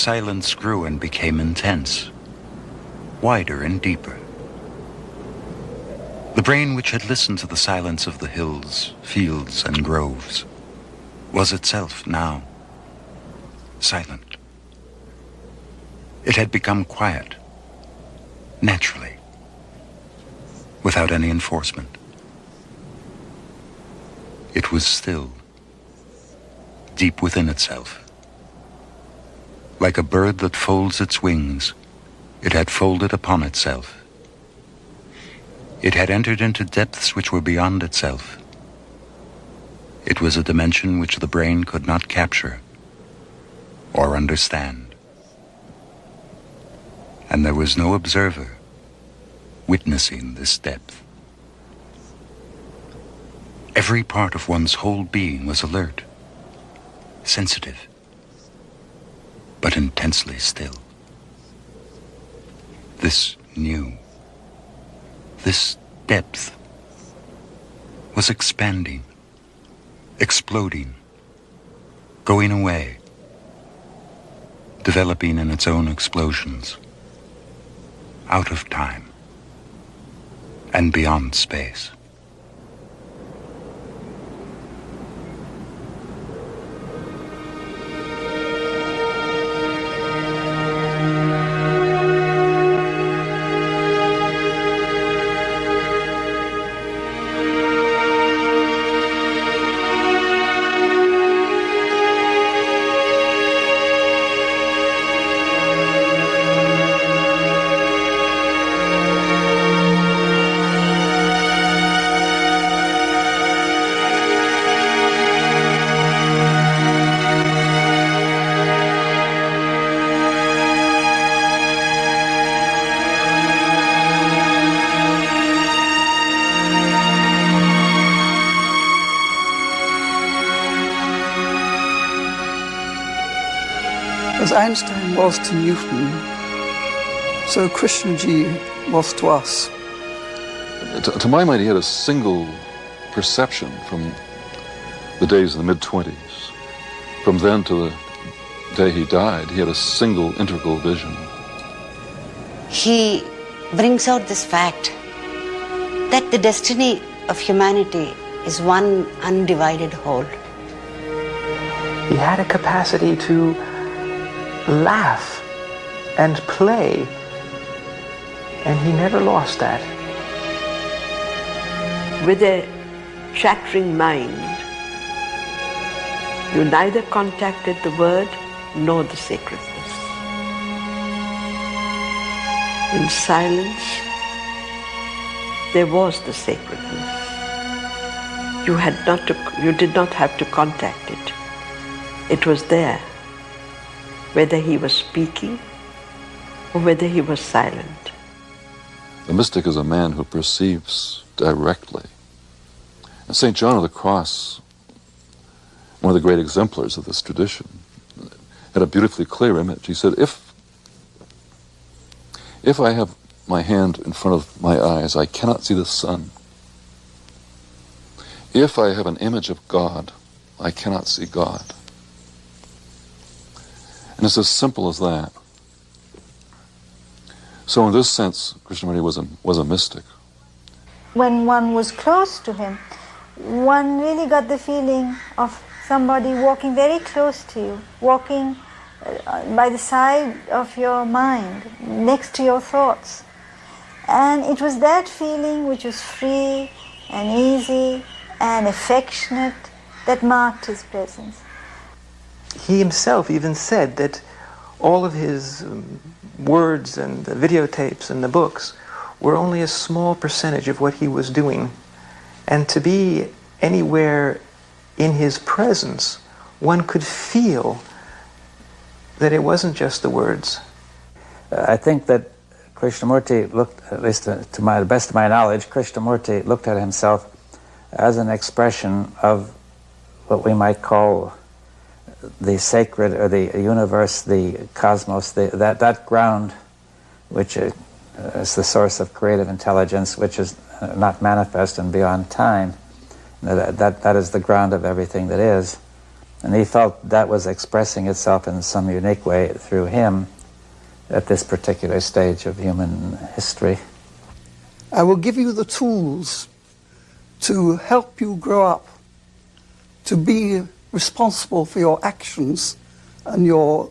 silence grew and became intense, wider and deeper. The brain which had listened to the silence of the hills, fields, and groves was itself now silent. It had become quiet, naturally, without any enforcement. It was still, deep within itself. Like a bird that folds its wings, it had folded upon itself. It had entered into depths which were beyond itself. It was a dimension which the brain could not capture or understand. And there was no observer witnessing this depth. Every part of one's whole being was alert, sensitive, but intensely still. This new, this depth was expanding, exploding, going away, developing in its own explosions, out of time and beyond space. As Einstein was to Newton, so Krishnaji was to us. To my mind, he had a single perception from the days of the mid-20s. From then to the day he died, he had a single integral vision. He brings out this fact that the destiny of humanity is one undivided whole. He had a capacity to laugh and play, and he never lost that. With a chattering mind, you neither contacted the word nor the sacredness. In silence, there was the sacredness. You did not have to contact it. It was there, whether he was speaking or whether he was silent. The mystic is a man who perceives directly. And St. John of the Cross, one of the great exemplars of this tradition, had a beautifully clear image. He said, if I have my hand in front of my eyes, I cannot see the sun. If I have an image of God, I cannot see God. And it's as simple as that. So in this sense, Krishnamurti was a mystic. When one was close to him, one really got the feeling of somebody walking very close to you, walking by the side of your mind, next to your thoughts. And it was that feeling which was free and easy and affectionate that marked his presence. He himself even said that all of his words and the videotapes and the books were only a small percentage of what he was doing. And to be anywhere in his presence, one could feel that it wasn't just the words. I think that Krishnamurti looked, at least to the best of my knowledge, Krishnamurti looked at himself as an expression of what we might call the sacred, or the universe, the cosmos, that ground which is the source of creative intelligence, which is not manifest and beyond time. That is the ground of everything that is. And he felt that was expressing itself in some unique way through him at this particular stage of human history. I will give you the tools to help you grow up, to be responsible for your actions and your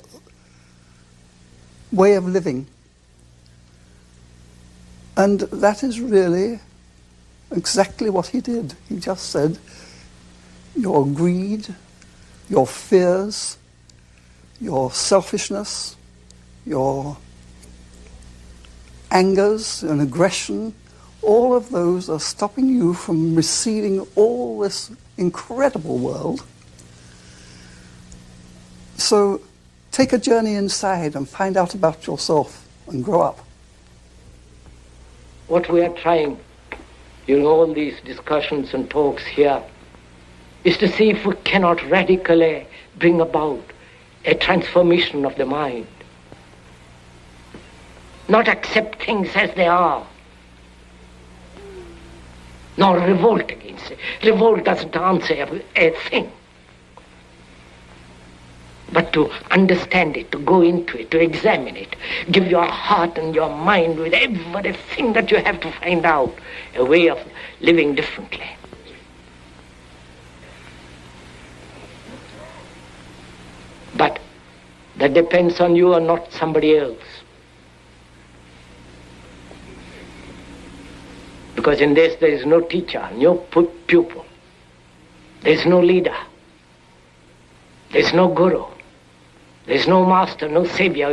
way of living. And that is really exactly what he did. He just said, your greed, your fears, your selfishness, your angers and aggression, all of those are stopping you from receiving all this incredible world. So take a journey inside and find out about yourself and grow up. What we are trying in all these discussions and talks here is to see if we cannot radically bring about a transformation of the mind. Not accept things as they are, nor revolt against it. Revolt doesn't answer a thing. But to understand it, to go into it, to examine it, give your heart and your mind with everything that you have to find out a way of living differently. But that depends on you and not somebody else. Because in this there is no teacher, no pupil. There is no leader. There is no guru. There is no master, no savior.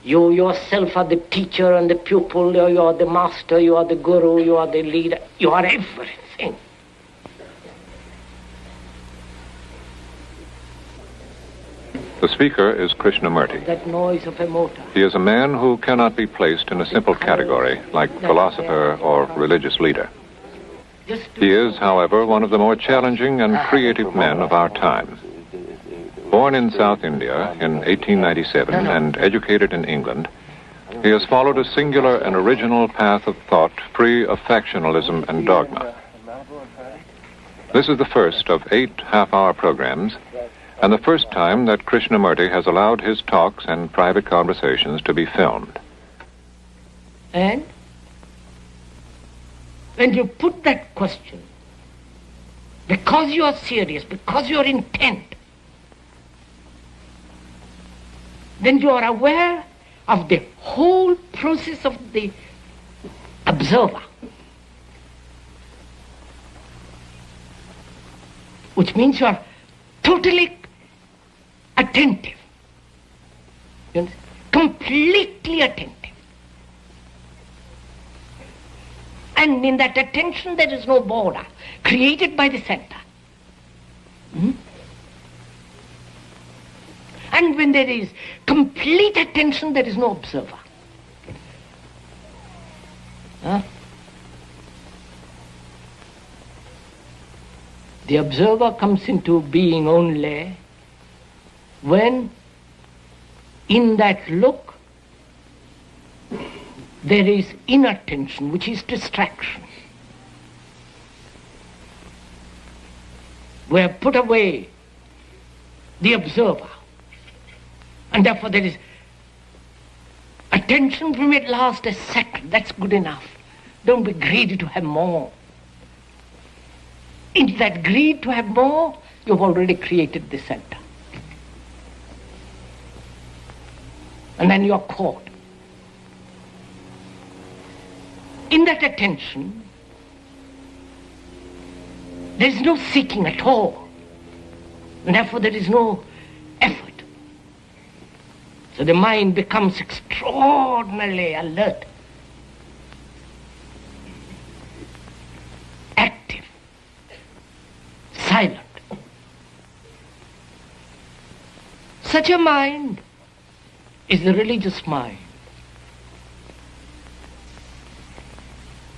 You yourself are the teacher and the pupil. You are the master, you are the guru, you are the leader. You are everything. The speaker is Krishnamurti. That noise of a motor. He is a man who cannot be placed in a simple category like philosopher or religious leader. He is, however, one of the more challenging and creative men of our time. Born in South India in 1897 and educated in England, he has followed a singular and original path of thought free of factionalism and dogma. This is the first of 8 half-hour programs, and the first time that Krishnamurti has allowed his talks and private conversations to be filmed. And when you put that question, because you are serious, because you are intent, then you are aware of the whole process of the observer, which means you are totally attentive, you understand? Completely attentive. And in that attention there is no border created by the center. And when there is complete attention, there is no observer. The observer comes into being only when in that look there is inattention, which is distraction. We have put away the observer, and therefore there is attention from it lasts a second. That's good enough. Don't be greedy to have more. In that greed to have more, you've already created the center. And then you're caught. In that attention, there is no seeking at all. And therefore there is no effort. So the mind becomes extraordinarily alert, active, silent. Such a mind is the religious mind.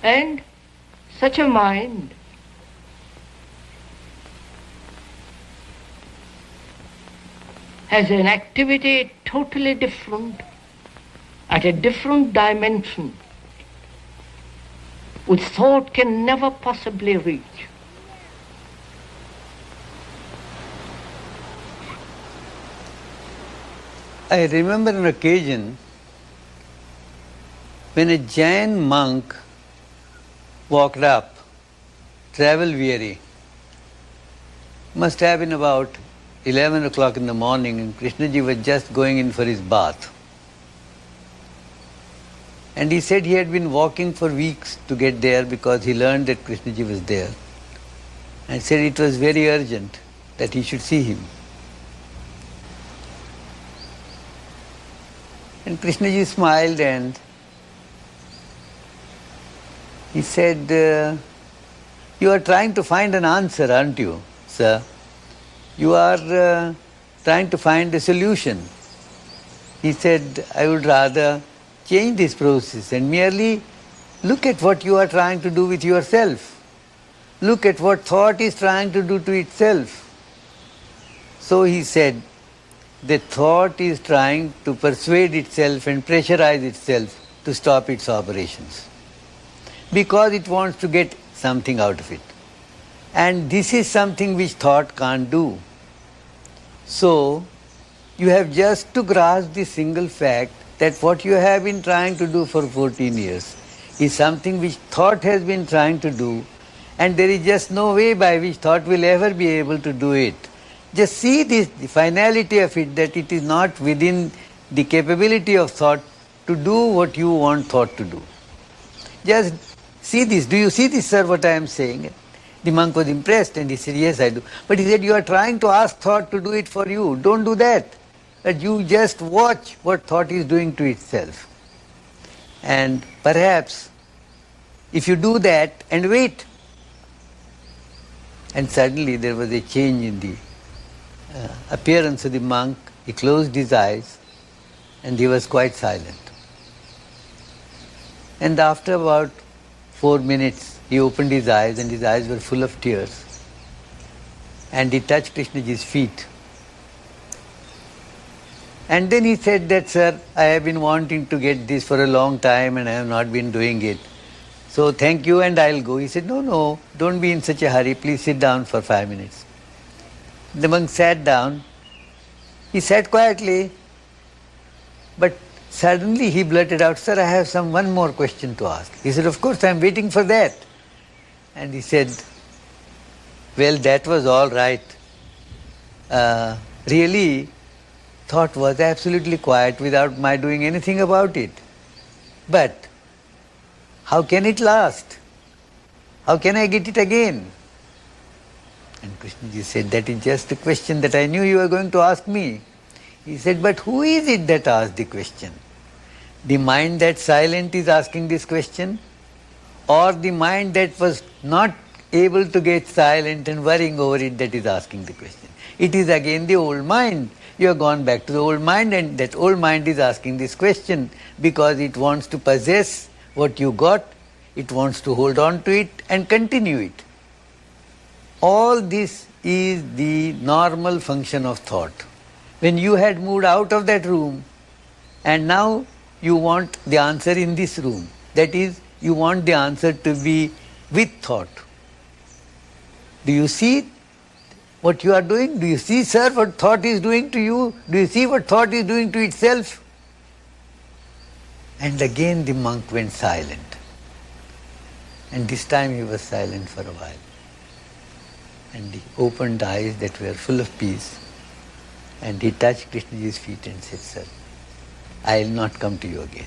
And such a mind has an activity totally different, at a different dimension, which thought can never possibly reach. I remember an occasion when a Jain monk walked up, travel weary. Must have been about 11 o'clock in the morning, and Krishnaji was just going in for his bath. And he said he had been walking for weeks to get there because he learned that Krishnaji was there. And said it was very urgent that he should see him. And Krishnaji smiled and he said, you are trying to find an answer, aren't you, sir? You are trying to find a solution. He said, I would rather change this process and merely look at what you are trying to do with yourself. Look at what thought is trying to do to itself. So he said, the thought is trying to persuade itself and pressurize itself to stop its operations because it wants to get something out of it. And this is something which thought can't do. So, you have just to grasp the single fact that what you have been trying to do for 14 years is something which thought has been trying to do, and there is just no way by which thought will ever be able to do it. Just see this, the finality of it, that it is not within the capability of thought to do what you want thought to do. Just see this. Do you see this, sir, what I am saying? The monk was impressed and he said, yes, I do. But he said, you are trying to ask thought to do it for you. Don't do that. That you just watch what thought is doing to itself. And perhaps if you do that and wait, and suddenly there was a change in the appearance of the monk. He closed his eyes and he was quite silent. And after about 4 minutes, he opened his eyes and his eyes were full of tears. And he touched Krishnaji's feet. And then he said that, sir, I have been wanting to get this for a long time and I have not been doing it. So thank you and I'll go. He said, no, don't be in such a hurry. Please sit down for 5 minutes. The monk sat down. He sat quietly, but suddenly he blurted out, sir, I have one more question to ask. He said, of course, I am waiting for that. And he said, well, that was all right. Really, thought was absolutely quiet without my doing anything about it. But how can it last? How can I get it again? And Krishnaji said, that is just the question that I knew you were going to ask me. He said, but who is it that asked the question? The mind that's silent is asking this question? Or the mind that was not able to get silent and worrying over it that is asking the question? It is again the old mind. You have gone back to the old mind, and that old mind is asking this question because it wants to possess what you got, it wants to hold on to it and continue it. All this is the normal function of thought. When you had moved out of that room and now you want the answer in this room, that is, you want the answer to be with thought. Do you see what you are doing? Do you see, sir, what thought is doing to you? Do you see what thought is doing to itself? And again the monk went silent. And this time he was silent for a while. And he opened eyes that were full of peace. And he touched Krishnaji's feet and said, sir, I will not come to you again.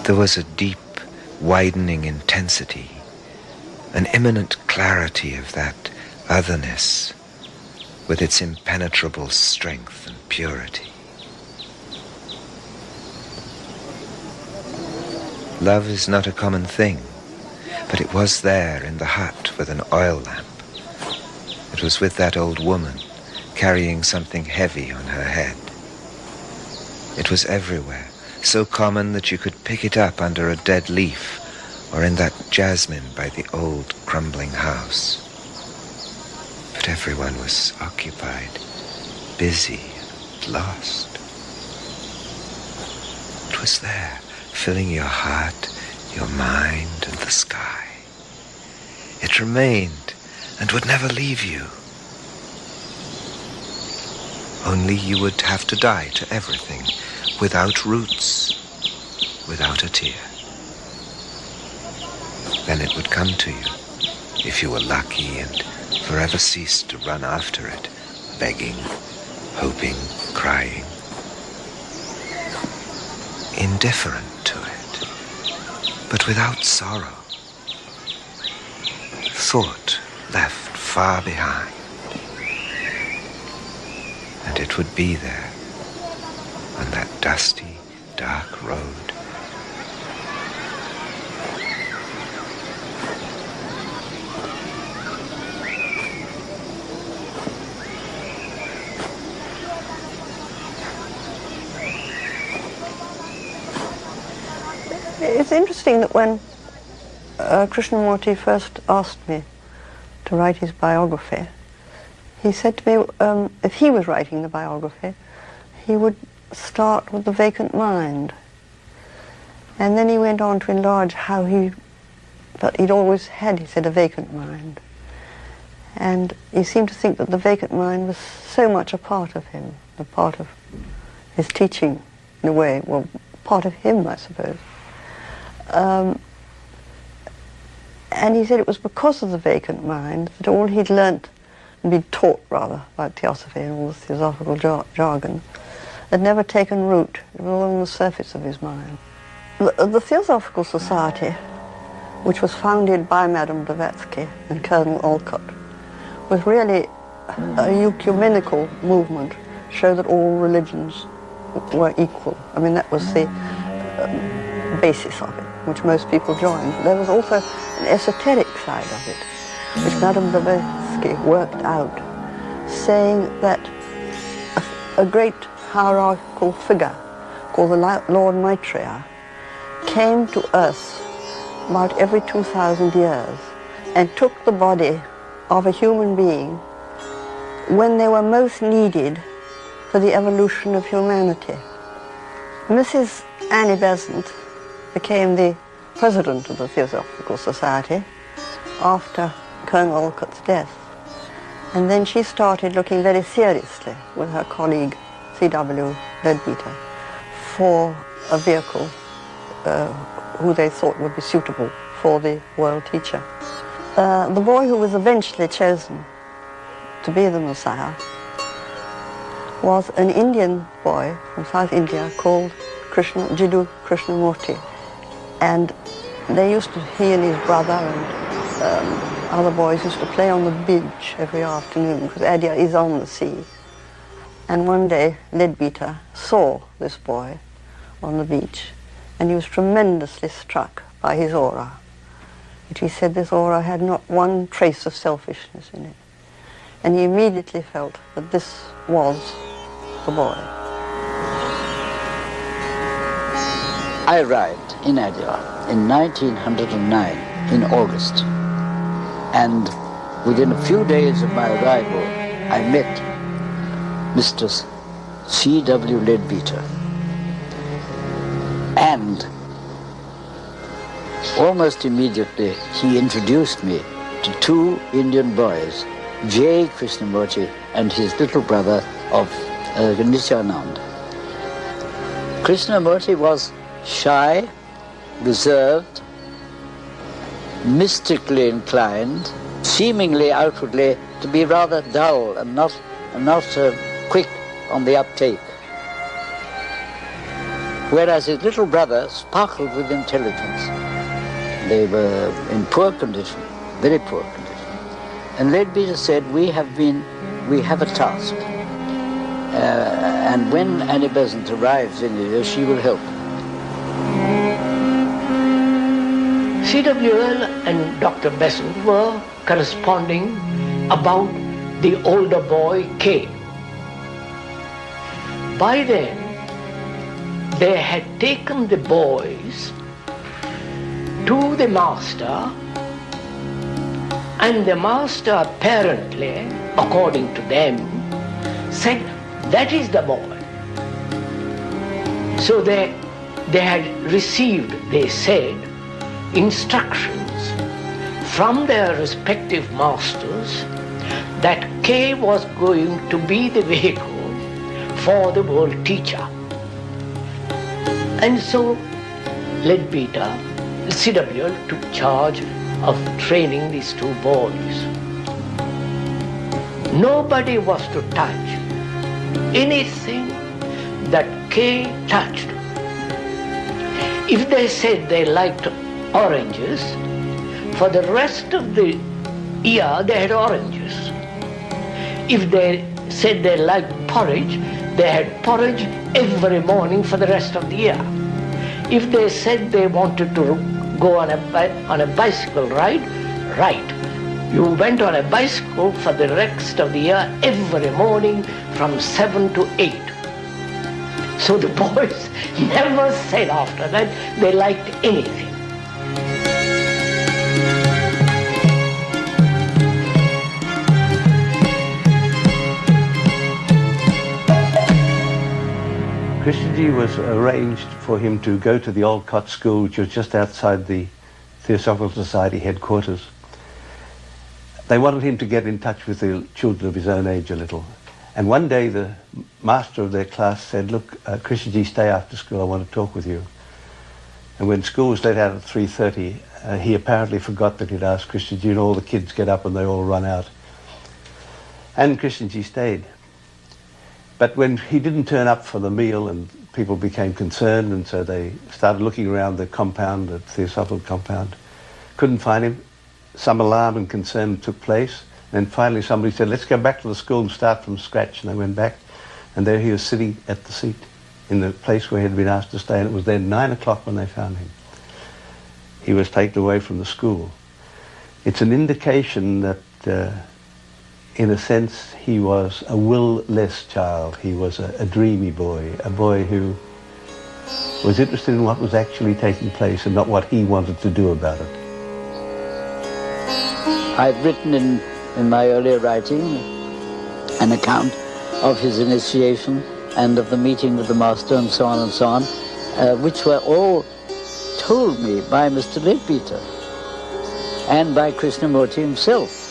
There was a deep, widening intensity, an immanent clarity of that otherness with its impenetrable strength and purity. Love is not a common thing, but it was there in the hut with an oil lamp. It was with that old woman carrying something heavy on her head. It was everywhere, so common that you could pick it up under a dead leaf or in that jasmine by the old crumbling house. But everyone was occupied, busy, and lost. It was there, filling your heart, your mind, and the sky. It remained and would never leave you. Only you would have to die to everything, without roots, without a tear. Then it would come to you, if you were lucky, and forever cease to run after it, begging, hoping, crying. Indifferent to it, but without sorrow. Thought left far behind. And it would be there, on that dusty, dark road. It's interesting that when Krishnamurti first asked me to write his biography, he said to me if he was writing the biography, he would start with the vacant mind. And then he went on to enlarge how he felt he'd always had, he said, a vacant mind. And he seemed to think that the vacant mind was so much a part of him, a part of his teaching, in a way, well, part of him, I suppose. And he said it was because of the vacant mind that all he'd learnt and been taught, rather, about theosophy and all the theosophical jargon, had never taken root. It was all on the surface of his mind. The Theosophical Society, which was founded by Madame Blavatsky and Colonel Olcott, was really a ecumenical movement, to show that all religions were equal. I mean, that was the basis of it, which most people joined. There was also an esoteric side of it, which Madame Blavatsky worked out, saying that a great hierarchical figure called the Lord Maitreya came to Earth about every 2,000 years and took the body of a human being when they were most needed for the evolution of humanity. Mrs. Annie Besant became the president of the Theosophical Society after Colonel Olcott's death. And then she started looking very seriously with her colleague C.W. Leadbeater for a vehicle who they thought would be suitable for the world teacher. The boy who was eventually chosen to be the Messiah was an Indian boy from South India called Jiddu Krishnamurti. And they used to, he and his brother and other boys used to play on the beach every afternoon, because Adia is on the sea. And one day, Leadbeater saw this boy on the beach, and he was tremendously struck by his aura. But he said this aura had not one trace of selfishness in it. And he immediately felt that this was the boy. I arrived in Adia in 1909, in August. And within a few days of my arrival, I met Mr. C.W. Leadbeater. And almost immediately, he introduced me to two Indian boys, J. Krishnamurti and his little brother of Nityanand. Krishnamurti was shy, reserved, mystically inclined, seemingly outwardly to be rather dull and not quick on the uptake. Whereas his little brother sparkled with intelligence. They were in poor condition, very poor condition. And Leadbeater said, we have a task. And when Annie Besant arrives in India, she will help. CWL and Dr. Besant were corresponding about the older boy K. by then, they had taken the boys to the master, and the master apparently, according to them, said, that is the boy. So they had received, they said, instructions from their respective masters that K was going to be the vehicle for the world teacher. And so Leadbeater, CWL, took charge of training these two boys. Nobody was to touch anything that K touched. If they said they liked oranges, for the rest of the year they had oranges. If they said they liked porridge, they had porridge every morning for the rest of the year. If they said they wanted to go on a bicycle ride, right. You went on a bicycle for the rest of the year every morning from 7 to 8. So the boys never said after that they liked anything. Krishnaji was arranged for him to go to the Old Cot School, which was just outside the Theosophical Society headquarters. They wanted him to get in touch with the children of his own age a little. And one day the master of their class said, look, Krishnaji, stay after school, I want to talk with you. And when school was let out at 3:30, he apparently forgot that he'd asked Krishnaji, and all the kids get up and they all run out. And Krishnaji stayed. But when he didn't turn up for the meal, and people became concerned, and so they started looking around the compound, the Theosophical compound, couldn't find him. Some alarm and concern took place. And finally somebody said, let's go back to the school and start from scratch. And they went back, and there he was sitting at the seat in the place where he had been asked to stay. And it was then 9 o'clock when they found him. He was taken away from the school. It's an indication that, in a sense, he was a will-less child. He was a dreamy boy, a boy who was interested in what was actually taking place and not what he wanted to do about it. I've written in my earlier writing an account of his initiation and of the meeting with the master and so on, which were all told me by Mr. Leadbeater and by Krishnamurti himself.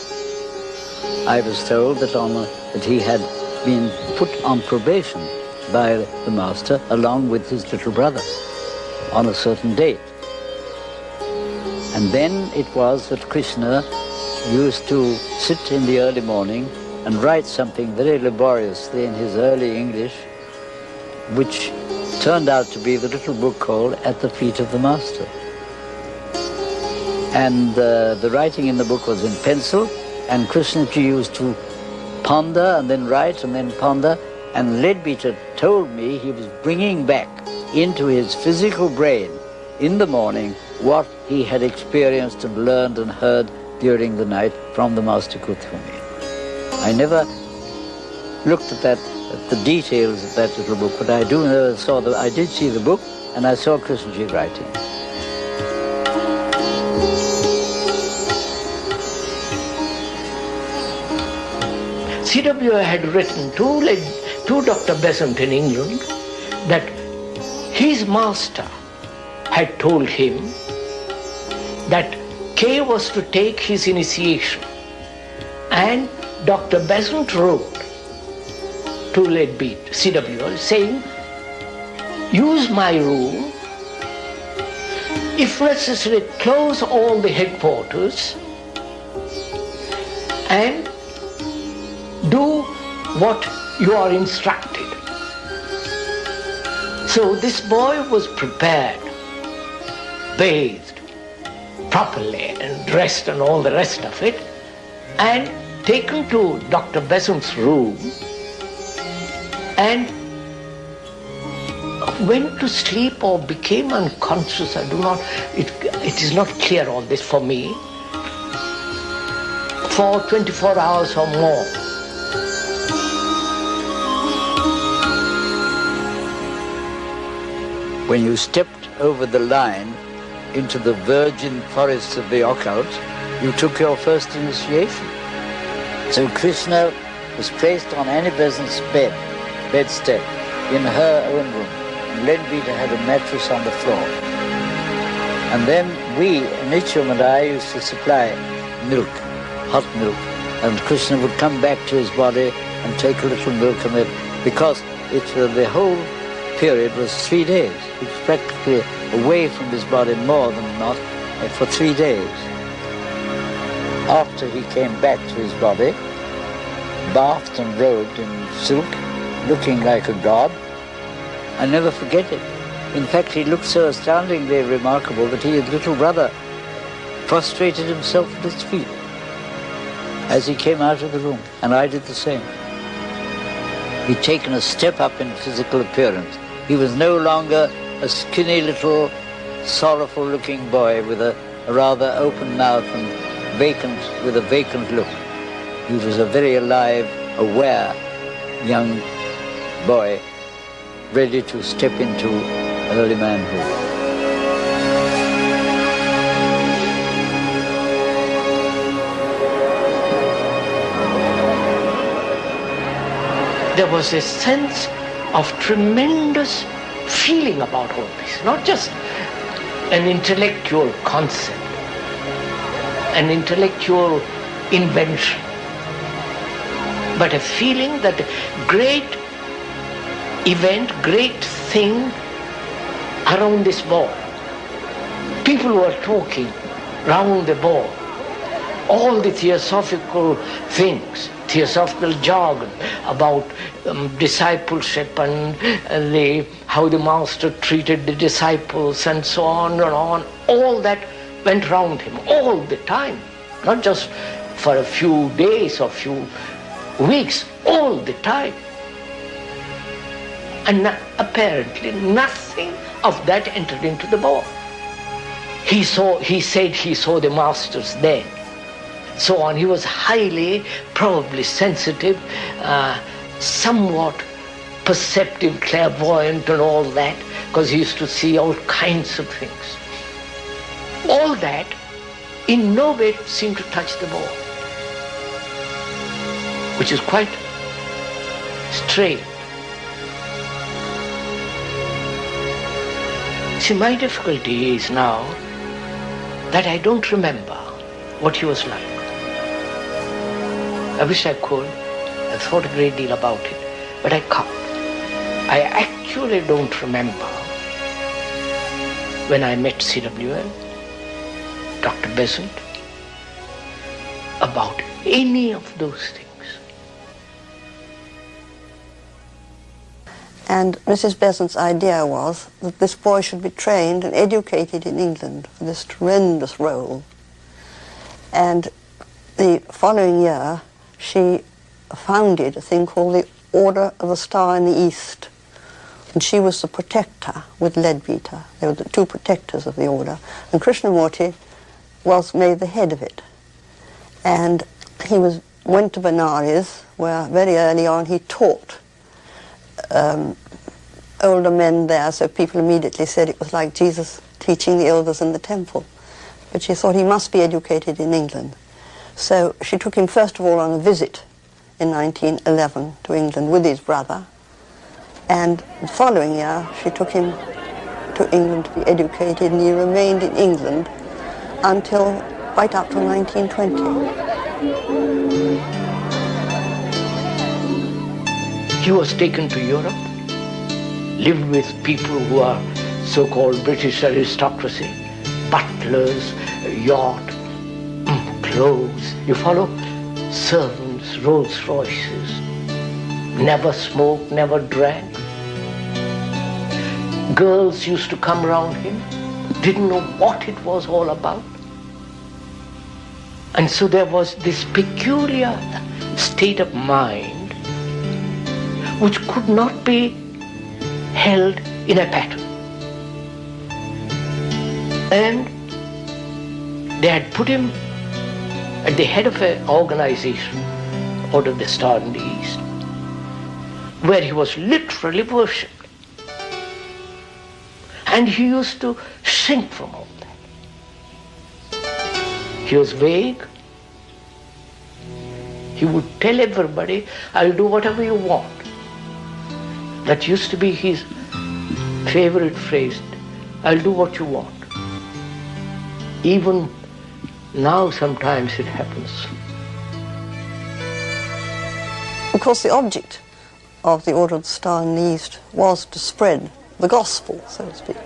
I was told that he had been put on probation by the master along with his little brother on a certain date. And then it was that Krishna used to sit in the early morning and write something very laboriously in his early English, which turned out to be the little book called At the Feet of the Master. And the writing in the book was in pencil, and Krishnaji used to ponder and then write and then ponder, and Leadbeater told me he was bringing back into his physical brain in the morning what he had experienced and learned and heard during the night from the Master Kuthumi. I never looked at the details of that little book, but I did see the book, and I saw Krishnaji writing. CW had written to Dr. Besant in England that his master had told him that K was to take his initiation, and Dr. Besant wrote to Leadbeater, CWL, saying, use my room, if necessary close all the headquarters, and do what you are instructed. So this boy was prepared, bathed properly and dressed and all the rest of it, and taken to Dr. Besant's room and went to sleep or became unconscious. It is not clear all this for me, for 24 hours or more. when you stepped over the line into the virgin forests of the occult, you took your first initiation. So Krishna was placed on Annie Besant's bedstead, in her own room, and Leadbeater had a mattress on the floor. And then we, Nityam and I, used to supply milk, hot milk, and Krishna would come back to his body and take a little milk and then, because the whole period was 3 days. He was practically away from his body more than not for 3 days. After he came back to his body, bathed and robed in silk, looking like a god, I never forget it. In fact, he looked so astoundingly remarkable that his little brother prostrated himself at his feet as he came out of the room, and I did the same. He'd taken a step up in physical appearance. He was no longer a skinny little sorrowful-looking boy with a rather open mouth and with a vacant look. He was a very alive, aware young boy, ready to step into early manhood. There was a sense of tremendous feeling about all this, not just an intellectual concept, an intellectual invention, but a feeling that great event, great thing around this ball. People were talking round the ball. All the theosophical things, theosophical jargon about discipleship and how the master treated the disciples and so on, all that went round him all the time, not just for a few days or few weeks, all the time. And apparently nothing of that entered into the ball. He said he saw the masters then, so on. He was highly, probably sensitive, somewhat perceptive, clairvoyant and all that, because he used to see all kinds of things. All that in no way seemed to touch the ball, which is quite strange. See, my difficulty is now that I don't remember what he was like. I wish I could. I've thought a great deal about it, but I can't. I actually don't remember when I met CWL, Dr. Besant, about any of those things. And Mrs. Besant's idea was that this boy should be trained and educated in England for this tremendous role. And the following year, she founded a thing called the Order of the Star in the East. And she was the protector with Leadbeater. They were the two protectors of the order. And Krishnamurti was made the head of it. And he went to Benares, where very early on he taught older men there, so people immediately said it was like Jesus teaching the elders in the temple. But she thought he must be educated in England. So she took him first of all on a visit in 1911 to England with his brother, and the following year she took him to England to be educated, and he remained in England until right up to 1920. He was taken to Europe, lived with people who are so-called British aristocracy, butlers, yacht, clothes, you follow? Servants, Rolls Royces, never smoked, never drank. Girls used to come around him, didn't know what it was all about. And so there was this peculiar state of mind which could not be held in a pattern. And they had put him at the head of an organization, Order of the Star in the East, where he was literally worshipped. And he used to shrink from all that. He was vague. He would tell everybody, I'll do whatever you want. That used to be his favorite phrase, I'll do what you want. Even now sometimes it happens. Of course, the object of the Order of the Star in the East was to spread the gospel, so to speak,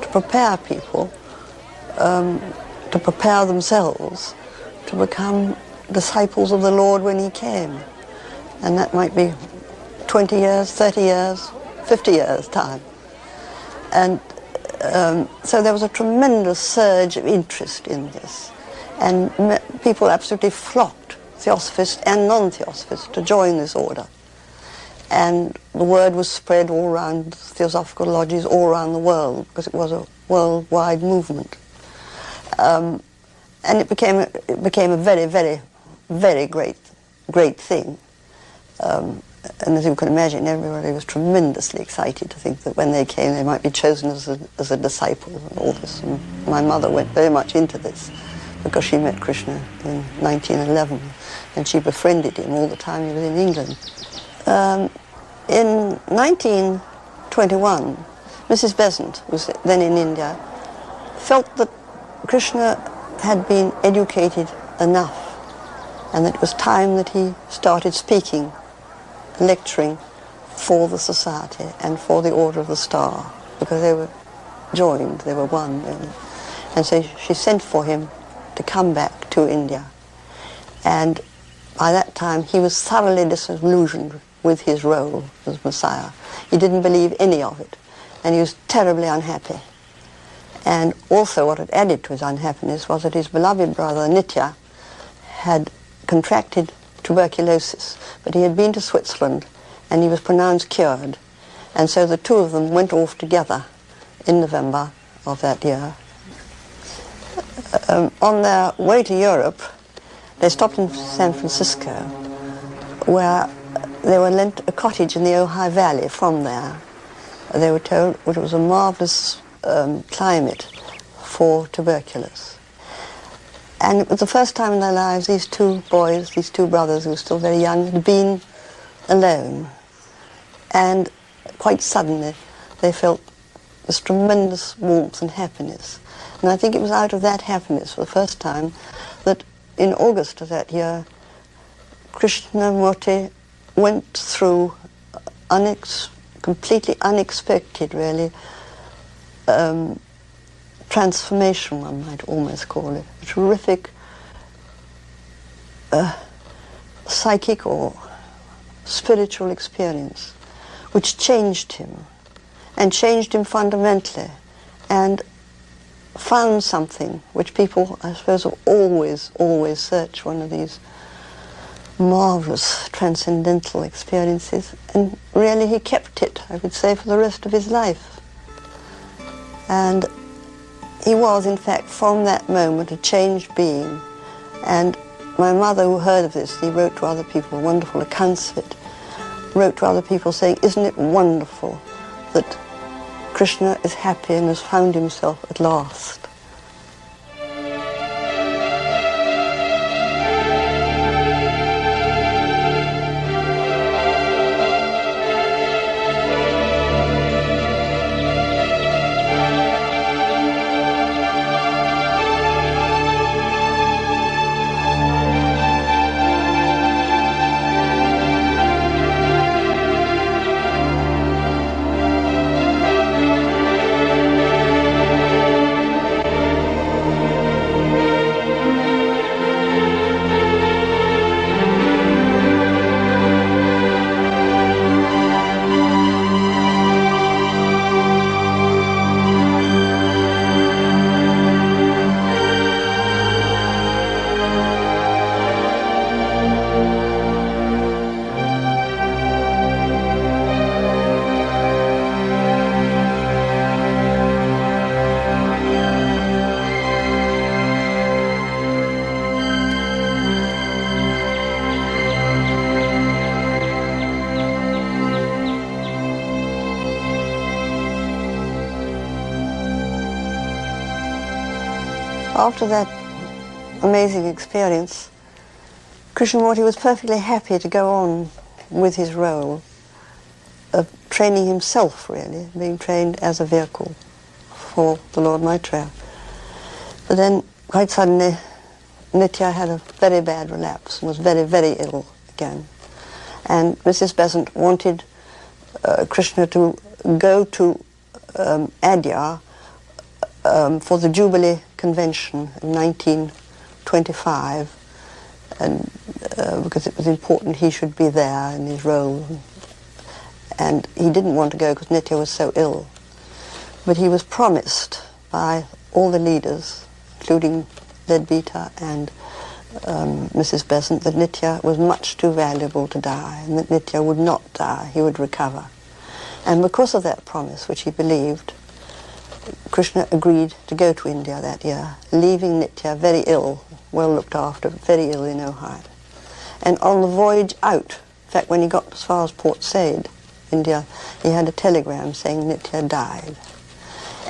to prepare people, to prepare themselves to become disciples of the Lord when he came. And that might be 20 years, 30 years, 50 years' time. And so there was a tremendous surge of interest in this. And people absolutely flocked, Theosophists and non-Theosophists, to join this order. And the word was spread all around Theosophical lodges all around the world, because it was a worldwide movement. And it became a very, very, very great thing. And as you can imagine, everybody was tremendously excited to think that when they came, they might be chosen as a disciple and all this. And my mother went very much into this because she met Krishna in 1911, and she befriended him all the time he was in England. In 1921, Mrs. Besant, who was then in India, felt that Krishna had been educated enough, and that it was time that he started speaking, lecturing for the society and for the Order of the Star, because they were joined, they were one really. And so she sent for him to come back to India. And by that time he was thoroughly disillusioned with his role as Messiah. He didn't believe any of it, and he was terribly unhappy. And also what had added to his unhappiness was that his beloved brother Nitya had contracted tuberculosis, but he had been to Switzerland and he was pronounced cured. And so the two of them went off together in November of that year. On their way to Europe, they stopped in San Francisco, where they were lent a cottage in the Ojai Valley from there. They were told it was a marvelous climate for tuberculosis. And it was the first time in their lives these two boys, these two brothers who were still very young, had been alone. And quite suddenly they felt this tremendous warmth and happiness. And I think it was out of that happiness for the first time that in August of that year, Krishnamurti went through completely unexpected, really, transformation, one might almost call it. A terrific psychic or spiritual experience, which changed him, and changed him fundamentally, and found something which people, I suppose, have always searched, one of these marvelous transcendental experiences, and really he kept it, I would say, for the rest of his life. And he was, in fact, from that moment, a changed being. And my mother, who heard of this, he wrote to other people wonderful accounts of it, wrote to other people saying, isn't it wonderful that Krishna is happy and has found himself at last? After that amazing experience, Krishnamurti was perfectly happy to go on with his role of training himself, really, being trained as a vehicle for the Lord Maitreya. But then, quite suddenly, Nitya had a very bad relapse and was very, very ill again. And Mrs. Besant wanted Krishna to go to Adyar for the Jubilee Convention in 1925, and because it was important he should be there in his role. And he didn't want to go because Nitya was so ill. But he was promised by all the leaders, including Ledbita and Mrs. Besant, that Nitya was much too valuable to die, and that Nitya would not die, he would recover. And because of that promise, which he believed, Krishna agreed to go to India that year, leaving Nitya very ill, well looked after, very ill in Ohio. And on the voyage out, in fact, when he got as far as Port Said, India, he had a telegram saying Nitya died.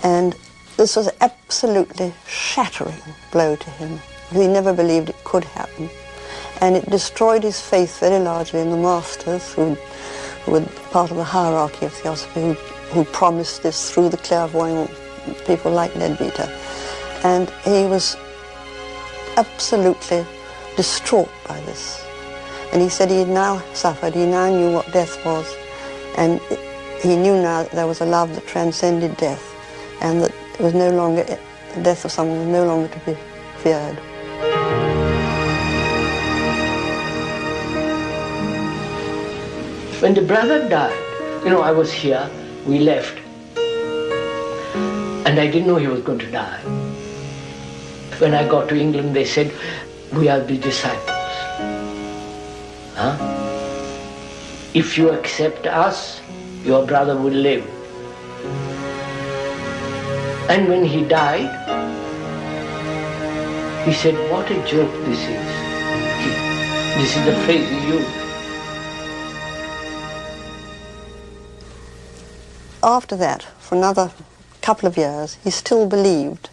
And this was an absolutely shattering blow to him. He never believed it could happen. And it destroyed his faith very largely in the masters who were part of the hierarchy of theosophy, who promised this through the clairvoyant people like Ledbita. And he was absolutely distraught by this. And he said he had now suffered, he now knew what death was, and he knew now that there was a love that transcended death, and that it was no longer, the death of someone was no longer to be feared. When the brother died, I was here, we left, and I didn't know he was going to die. When I got to England, they said, we are the disciples. Huh? If you accept us, your brother will live. And when he died, he said, what a joke this is. This is the phrase he used. After that, for another couple of years, he still believed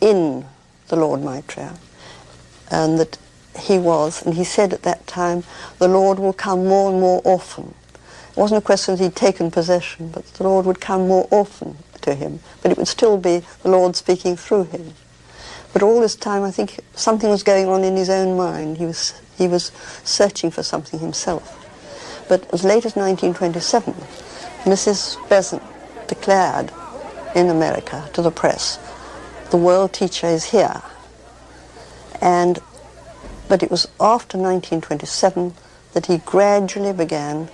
in the Lord Maitreya, and that he was, and he said at that time, the Lord will come more and more often. It wasn't a question that he'd taken possession, but the Lord would come more often to him, but it would still be the Lord speaking through him. But all this time, I think something was going on in his own mind. He was searching for something himself. But as late as 1927, Mrs. Besant declared in America to the press, the world teacher is here. But it was after 1927 that he gradually began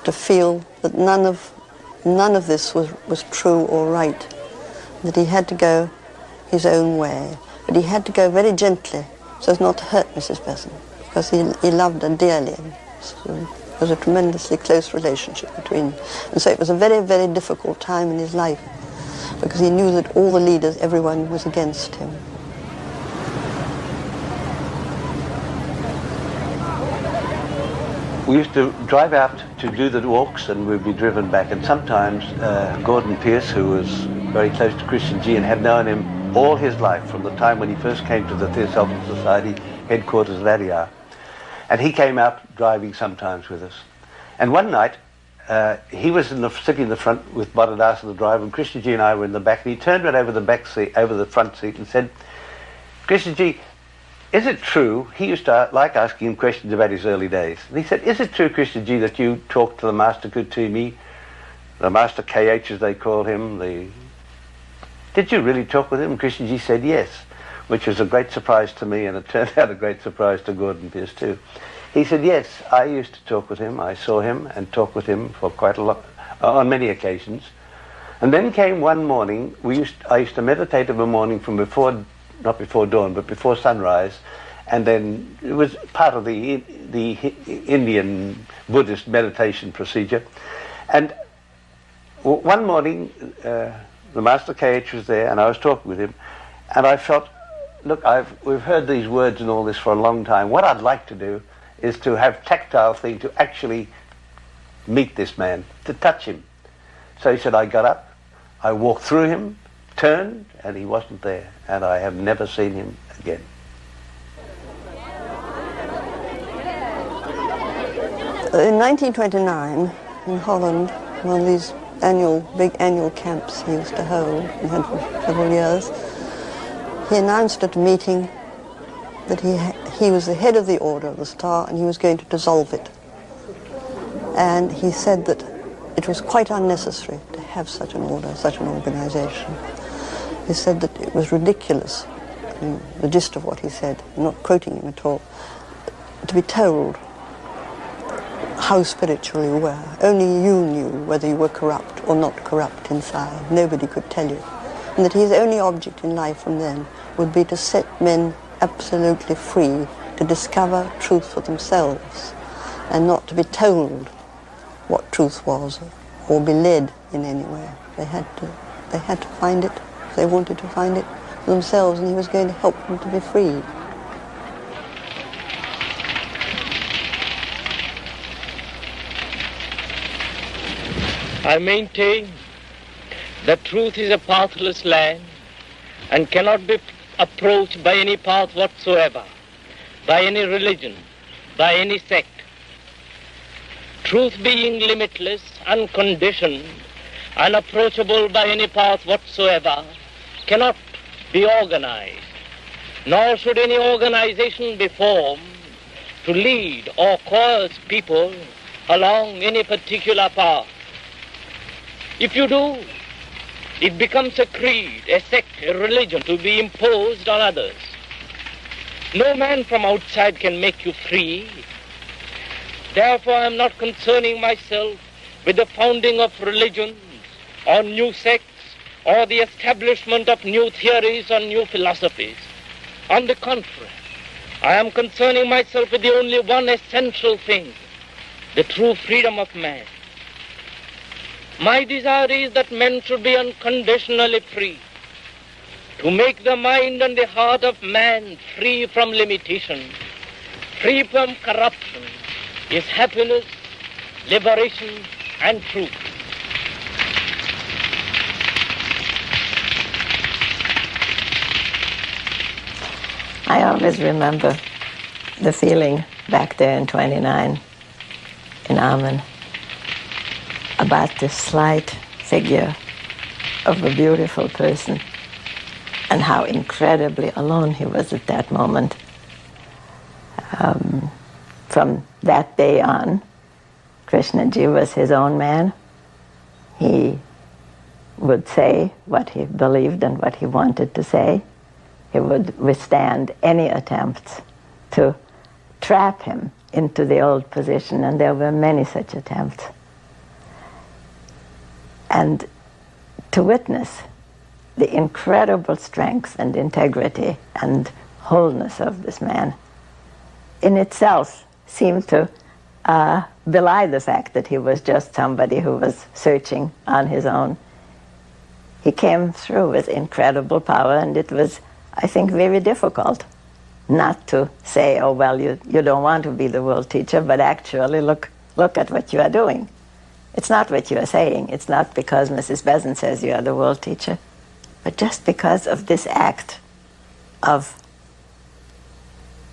to feel that none of this was true or right, that he had to go his own way. But he had to go very gently so as not to hurt Mrs. Besant, because he loved her dearly. So there was a tremendously close relationship between them. And so it was a very, very difficult time in his life, because he knew that all the leaders, everyone was against him. We used to drive out to do the walks, and we'd be driven back. And sometimes Gordon Pierce, who was very close to Krishnamurti and had known him all his life from the time when he first came to the Theosophical Society headquarters at Adyar, and he came out driving sometimes with us. And one night, he was sitting in the front with Bodhidasa, the driver, and Krishnamurti and I were in the back, and he turned right over the back seat, over the front seat, and said, Krishnamurti, is it true, he used to like asking him questions about his early days, and he said, is it true, Krishnamurti, that you talked to the Master Kutumi, the Master KH as they call him, did you really talk with him? And Krishnamurti said yes, which was a great surprise to me, and it turned out a great surprise to Gordon Pierce too. He said, yes, I used to talk with him, I saw him and talked with him for quite a lot, on many occasions. And then came one morning, I used to meditate of a morning from not before dawn, but before sunrise, and then it was part of the Indian Buddhist meditation procedure. And one morning, the Master KH was there, and I was talking with him, and I felt, look, we've heard these words and all this for a long time. What I'd like to do is to have tactile thing to actually meet this man, to touch him. So he said, I got up, I walked through him, turned and he wasn't there, and I have never seen him again. In 1929, in Holland, one of these big annual camps he used to hold, he had for several years, he announced at a meeting that he was the head of the Order of the Star and he was going to dissolve it. And he said that it was quite unnecessary to have such an order, such an organization. He said that it was ridiculous, the gist of what he said, I'm not quoting him at all, to be told how spiritual you were. Only you knew whether you were corrupt or not corrupt inside. Nobody could tell you. And that his only object in life from then would be to set men absolutely free to discover truth for themselves and not to be told what truth was or be led in any way. They had to find it. They wanted to find it for themselves, and he was going to help them to be free. I maintain that truth is a pathless land and cannot be approached by any path whatsoever, by any religion, by any sect. Truth being limitless, unconditioned, unapproachable by any path whatsoever, cannot be organized, nor should any organization be formed to lead or coerce people along any particular path. If you do, it becomes a creed, a sect, a religion to be imposed on others. No man from outside can make you free. Therefore, I am not concerning myself with the founding of religions or new sects or the establishment of new theories or new philosophies. On the contrary, I am concerning myself with the only one essential thing, the true freedom of man. My desire is that men should be unconditionally free. To make the mind and the heart of man free from limitation, free from corruption, is happiness, liberation, and truth. I always remember the feeling back there in 29 in Amen about this slight figure of a beautiful person and how incredibly alone he was at that moment. From that day on, Krishnaji was his own man. He would say what he believed and what he wanted to say. He would withstand any attempts to trap him into the old position, and there were many such attempts. And to witness the incredible strength and integrity and wholeness of this man in itself seemed to belie the fact that he was just somebody who was searching on his own. He came through with incredible power, and it was, I think, very difficult not to say, oh, well, you don't want to be the world teacher, but actually look at what you are doing. It's not what you are saying. It's not because Mrs. Besant says you are the world teacher, but just because of this act of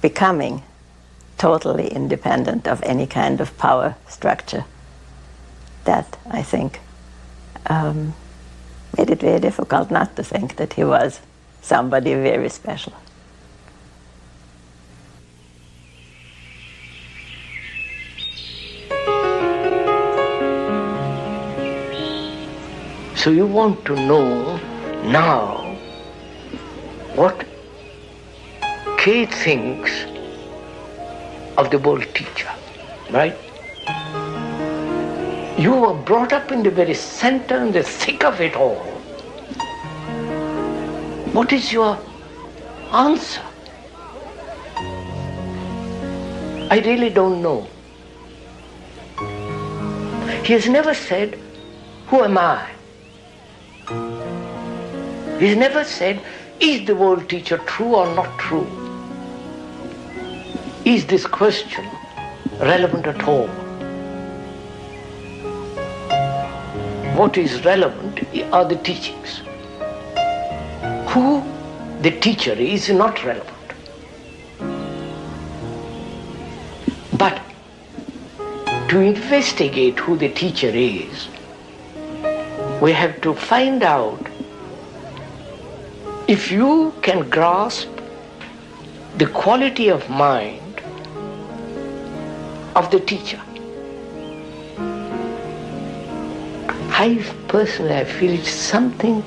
becoming totally independent of any kind of power structure. That, I think, made it very difficult not to think that he was somebody very special. So you want to know now what K thinks of the world teacher, right? You were brought up in the very center and the thick of it all. What is your answer? I really don't know. He has never said, who am I? He's never said, is the world teacher true or not true? Is this question relevant at all? What is relevant are the teachings. who the teacher is not relevant. But to investigate who the teacher is, we have to find out if you can grasp the quality of mind of the teacher. I feel it's something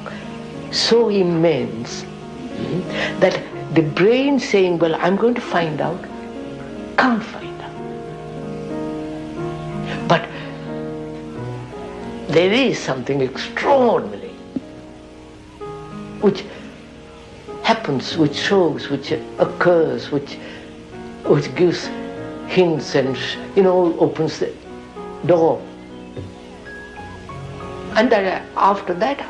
so immense that the brain saying, well, I'm going to find out, can't find out. But there is something extraordinary which happens, which shows, which occurs, which gives hints and, opens the door. And then after that,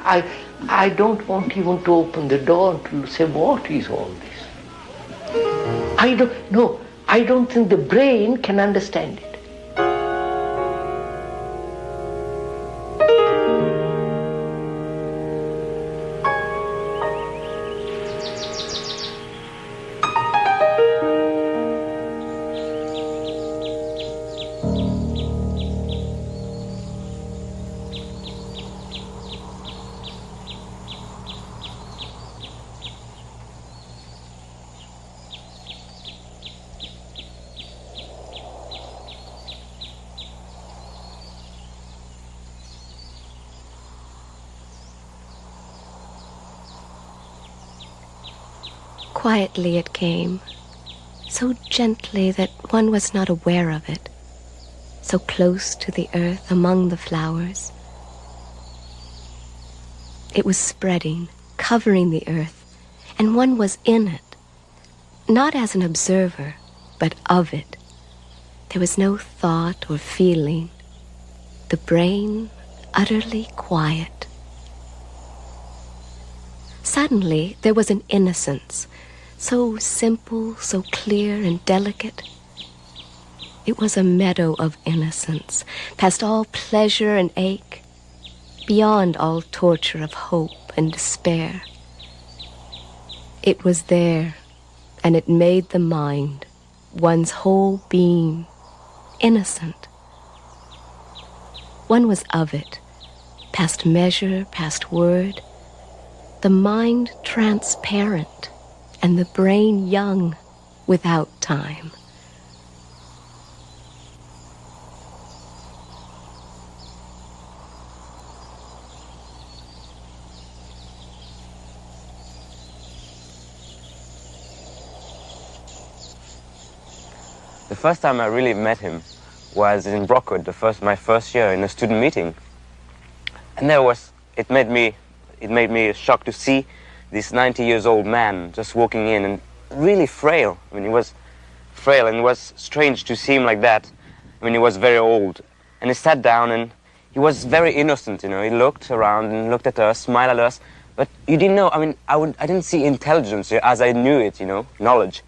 I don't want even to open the door to say, what is all this? I don't think the brain can understand it. Quietly it came, so gently that one was not aware of it, so close to the earth among the flowers. It was spreading, covering the earth, and one was in it, not as an observer, but of it. There was no thought or feeling, the brain utterly quiet. Suddenly there was an innocence, so simple, so clear and delicate. It was a meadow of innocence, past all pleasure and ache, beyond all torture of hope and despair. It was there, and it made the mind, one's whole being, innocent. One was of it, past measure, past word, the mind transparent, and the brain young, without time. The first time I really met him was in Brockwood, my first year in a student meeting. And it made me shocked to see this 90 years old man just walking in and really frail. I mean, he was frail, and it was strange to see him like that. I mean, he was very old. And he sat down and he was very innocent, He looked around and looked at us, smiled at us. But you didn't know, I mean, I didn't see intelligence as I knew it, knowledge.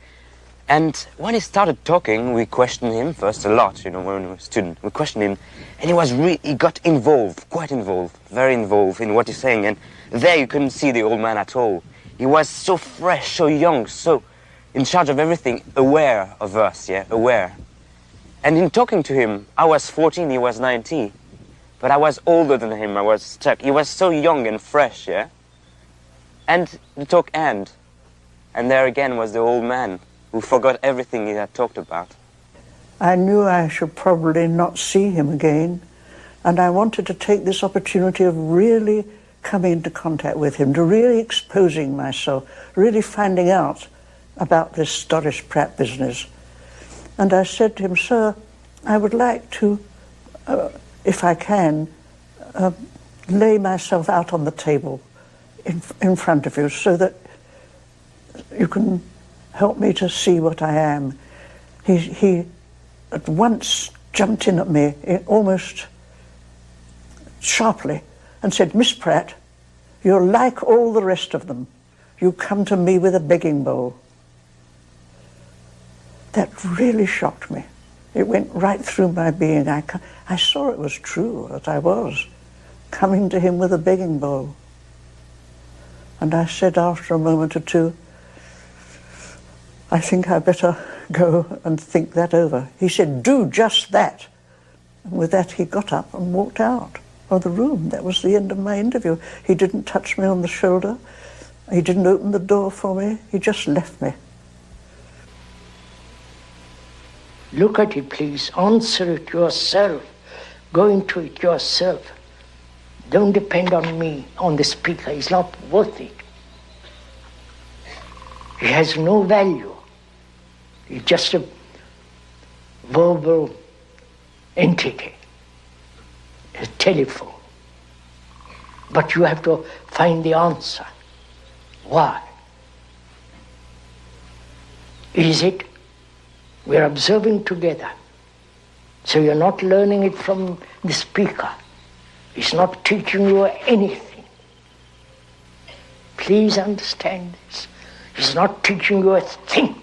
And when he started talking, we questioned him first a lot, when we were a student. We questioned him, and he got involved, quite involved, very involved in what he's saying. And there you couldn't see the old man at all. He was so fresh, so young, so in charge of everything, aware of us, aware. And in talking to him, I was 14, he was 19. But I was older than him, I was stuck. He was so young and fresh, And the talk ended. And there again was the old man, who forgot everything he had talked about. I knew I should probably not see him again, and I wanted to take this opportunity of really coming into contact with him, to really exposing myself, really finding out about this Doris Pratt business. And I said to him, sir, I would like to, if I can, lay myself out on the table in front of you so that you can help me to see what I am. He at once jumped in at me almost sharply and said, Miss Pratt, you're like all the rest of them. You come to me with a begging bowl. That really shocked me. It went right through my being. I saw it was true, that I was coming to him with a begging bowl. And I said after a moment or two, I think I better go and think that over. He said, do just that. And with that he got up and walked out of the room. That was the end of my interview. He didn't touch me on the shoulder. He didn't open the door for me. He just left me. Look at it, please. Answer it yourself. Go into it yourself. Don't depend on me, on the speaker. He's not worth it. He has no value. He's just a verbal entity, a telephone. But you have to find the answer. Why? Is it we're observing together? So you're not learning it from the speaker. He's not teaching you anything. Please understand this. He's not teaching you a thing.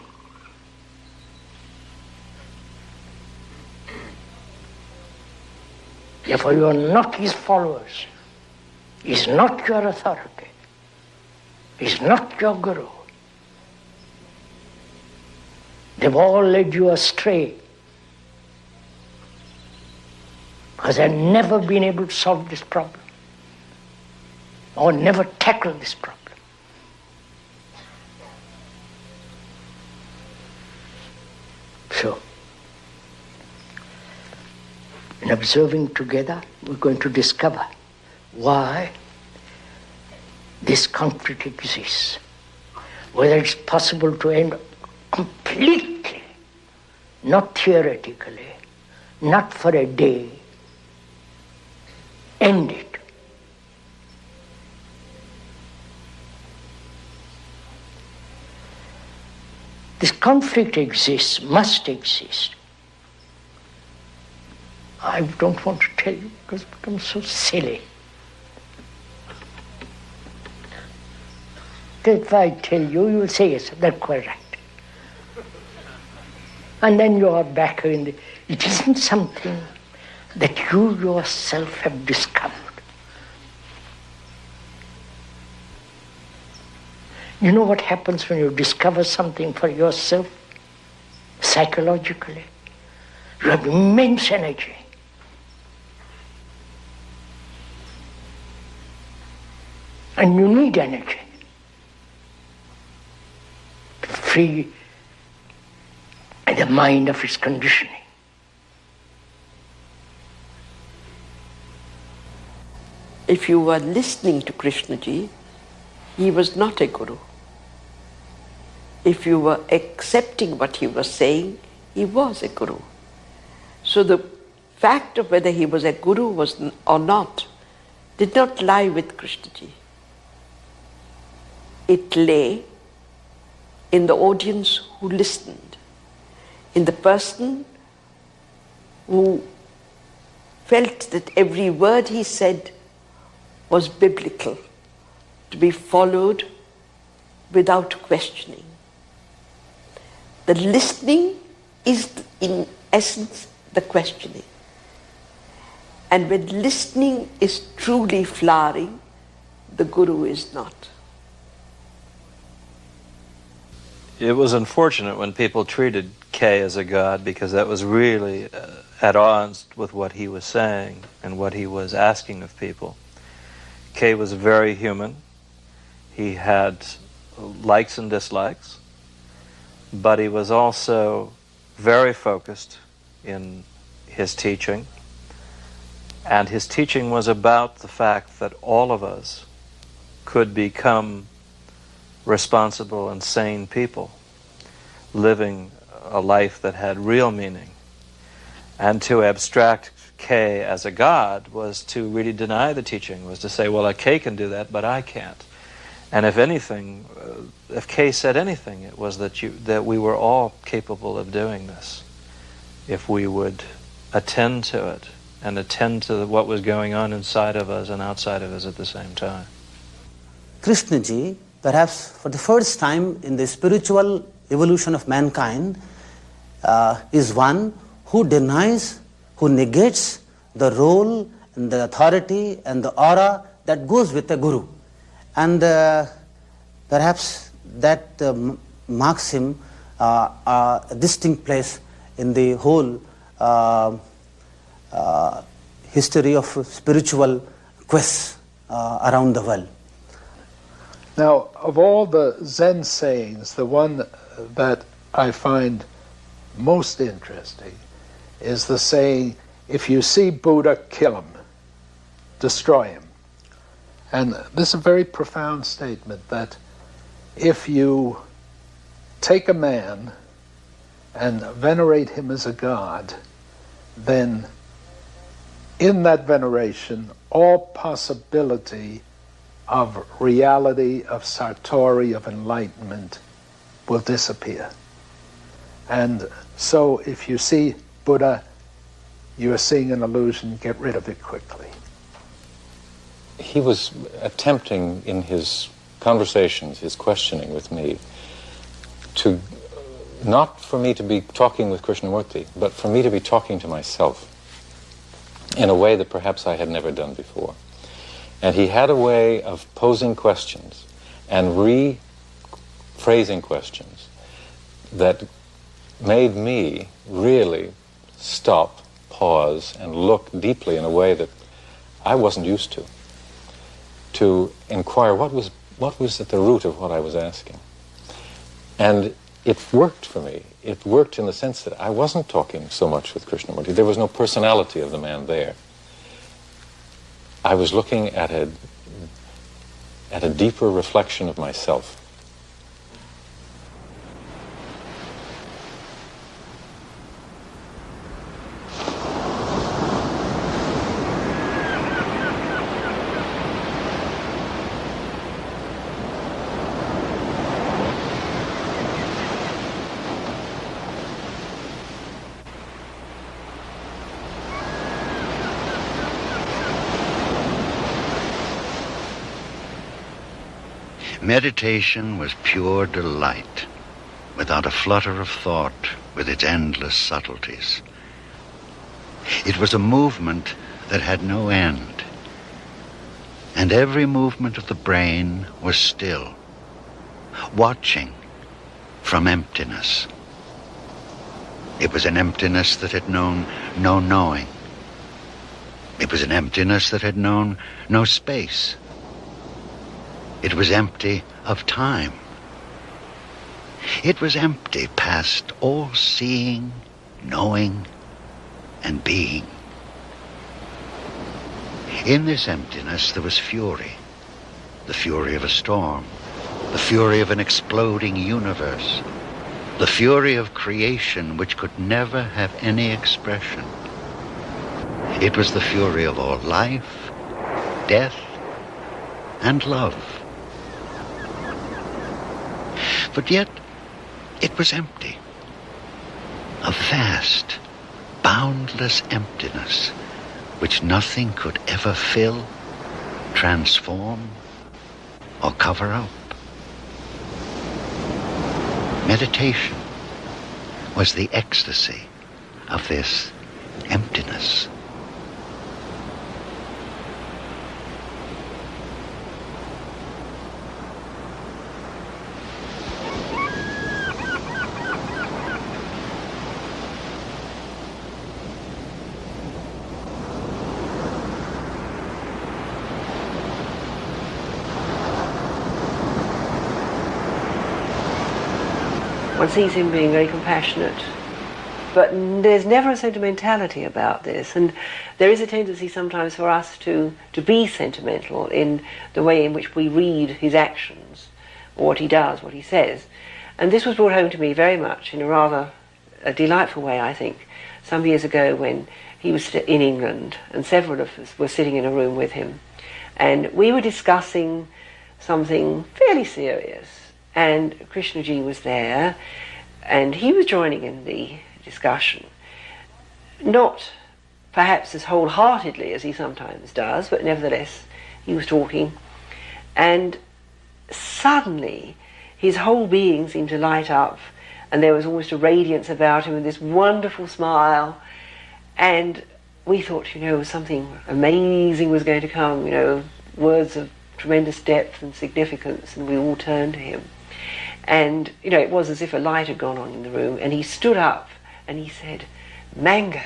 Therefore, you are not his followers. He's not your authority. He's not your guru. They've all led you astray because they've never been able to solve this problem or never tackled this problem. So, in observing together, we're going to discover why this conflict exists, whether it's possible to end completely, not theoretically, not for a day, end it. This conflict exists, must exist. I don't want to tell you because it becomes so silly. If I tell you, you will say, yes, that's quite right. And then you are back in the... It isn't something that you yourself have discovered. You know what happens when you discover something for yourself? Psychologically. You have immense energy. And you need energy to free the mind of its conditioning. If you were listening to Krishnaji, he was not a guru. If you were accepting what he was saying, he was a guru. So the fact of whether he was a guru or not did not lie with Krishnaji. It lay in the audience who listened, in the person who felt that every word he said was biblical, to be followed without questioning. The listening is, in essence, the questioning. And when listening is truly flowering, the guru is not. It was unfortunate when people treated Kay as a god, because that was really at odds with what he was saying and what he was asking of people. Kay was very human. He had likes and dislikes, but he was also very focused in his teaching. And his teaching was about the fact that all of us could become responsible and sane people, living a life that had real meaning. And to abstract Kay as a god was to really deny the teaching, was to say, well, Kay can do that, but I can't. And if anything, if Kay said anything, it was that we were all capable of doing this, if we would attend to it and attend to what was going on inside of us and outside of us at the same time. Krishnaji, perhaps for the first time in the spiritual evolution of mankind, is one who denies, who negates the role and the authority and the aura that goes with a guru. And perhaps that marks him a distinct place in the whole history of spiritual quests around the world. Now, of all the Zen sayings, the one that I find most interesting is the saying, if you see Buddha, kill him, destroy him. And this is a very profound statement, that if you take a man and venerate him as a god, then in that veneration, all possibility of reality, of Satori, of enlightenment will disappear. And so if you see Buddha, you are seeing an illusion, get rid of it quickly. He was attempting in his conversations, his questioning with me, to not for me to be talking with Krishnamurti, but for me to be talking to myself in a way that perhaps I had never done before. And he had a way of posing questions and rephrasing questions that made me really stop, pause, and look deeply in a way that I wasn't used to inquire what was at the root of what I was asking. And it worked for me. It worked in the sense that I wasn't talking so much with Krishnamurti. There was no personality of the man there. I was looking at a deeper reflection of myself. Meditation was pure delight, without a flutter of thought, with its endless subtleties. It was a movement that had no end, and every movement of the brain was still, watching from emptiness. It was an emptiness that had known no knowing. It was an emptiness that had known no space. It was empty of time. It was empty past all seeing, knowing, and being. In this emptiness there was fury, the fury of a storm, the fury of an exploding universe, the fury of creation which could never have any expression. It was the fury of all life, death, and love. But yet, it was empty. A vast, boundless emptiness which nothing could ever fill, transform, or cover up. Meditation was the ecstasy of this emptiness. One sees him being very compassionate, but there's never a sentimentality about this, and there is a tendency sometimes for us to be sentimental in the way in which we read his actions, or what he does, what he says. And this was brought home to me very much in a rather delightful way, I think, some years ago when he was in England, and several of us were sitting in a room with him, and we were discussing something fairly serious. And Krishnaji was there, and he was joining in the discussion. Not perhaps as wholeheartedly as he sometimes does, but nevertheless, he was talking. And suddenly, his whole being seemed to light up, and there was almost a radiance about him, and this wonderful smile. And we thought, something amazing was going to come, words of tremendous depth and significance, and we all turned to him. And, you know, it was as if a light had gone on in the room, and he stood up and he said, "Mangoes,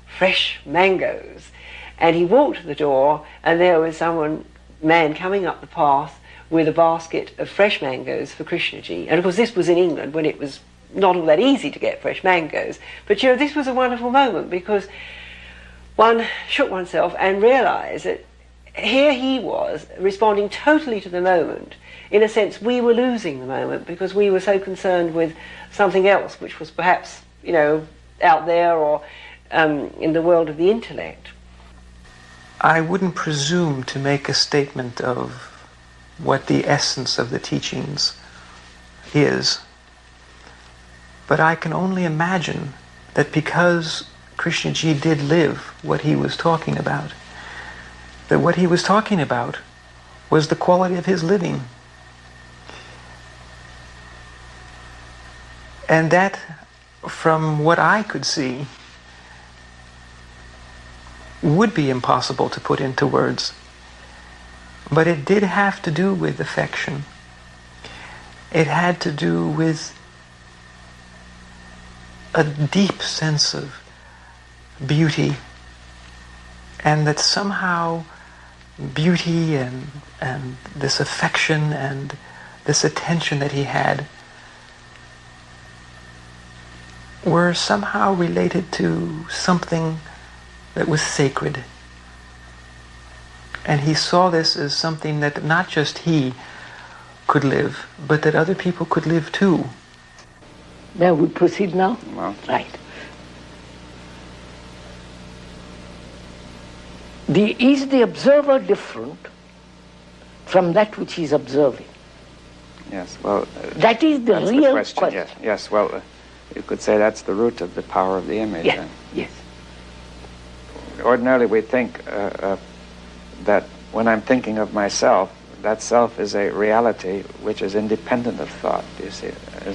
fresh mangoes." And he walked to the door, and there was man coming up the path with a basket of fresh mangoes for Krishnaji. And of course this was in England when it was not all that easy to get fresh mangoes. But you know, this was a wonderful moment because one shook oneself and realised that here he was responding totally to the moment. In a sense, we were losing the moment because we were so concerned with something else which was perhaps, you know, out there or in the world of the intellect. I wouldn't presume to make a statement of what the essence of the teachings is, but I can only imagine that because Krishnaji did live what he was talking about, that what he was talking about was the quality of his living. And that, from what I could see, would be impossible to put into words. But it did have to do with affection. It had to do with a deep sense of beauty, and that somehow beauty and this affection and this attention that he had were somehow related to something that was sacred. And he saw this as something that not just he could live, but that other people could live too. Now we proceed now? Well. Right. Is the observer different from that which he is observing? Yes, well... that is the real question. Yes, yes, well, you could say that's the root of the power of the image. Yes, yes. Ordinarily we think that when I'm thinking of myself, that self is a reality which is independent of thought. Do you see?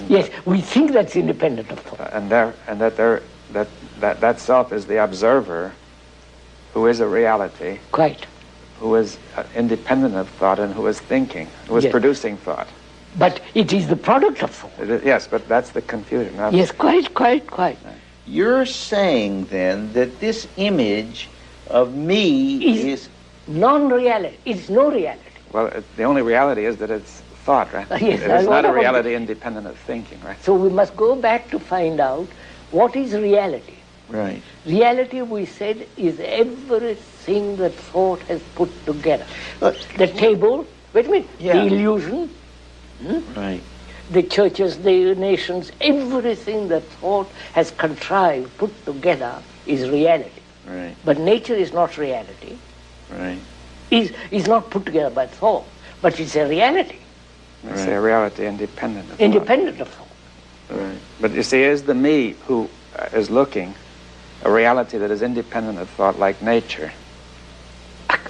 Yes, we think that's independent of thought. And that self is the observer, who is a reality. Quite. Who is independent of thought and who is thinking, who is producing thought. But it is the product of thought. Yes, but that's the confusion. Yes, quite. You're saying then that this image of me is non-reality. It's no reality. Well, the only reality is that it's thought, right? Yes, it's not a reality independent of thinking, right? So we must go back to find out what is reality. Right. Reality, we said, is everything that thought has put together. The table, wait a minute, the illusion, right. The churches, the nations, everything that thought has contrived, put together, is reality. Right. But nature is not reality. Right. Is not put together by thought, but it's a reality. It's a reality independent of independent of thought. Right. But you see, is the me who is looking a reality that is independent of thought, like nature?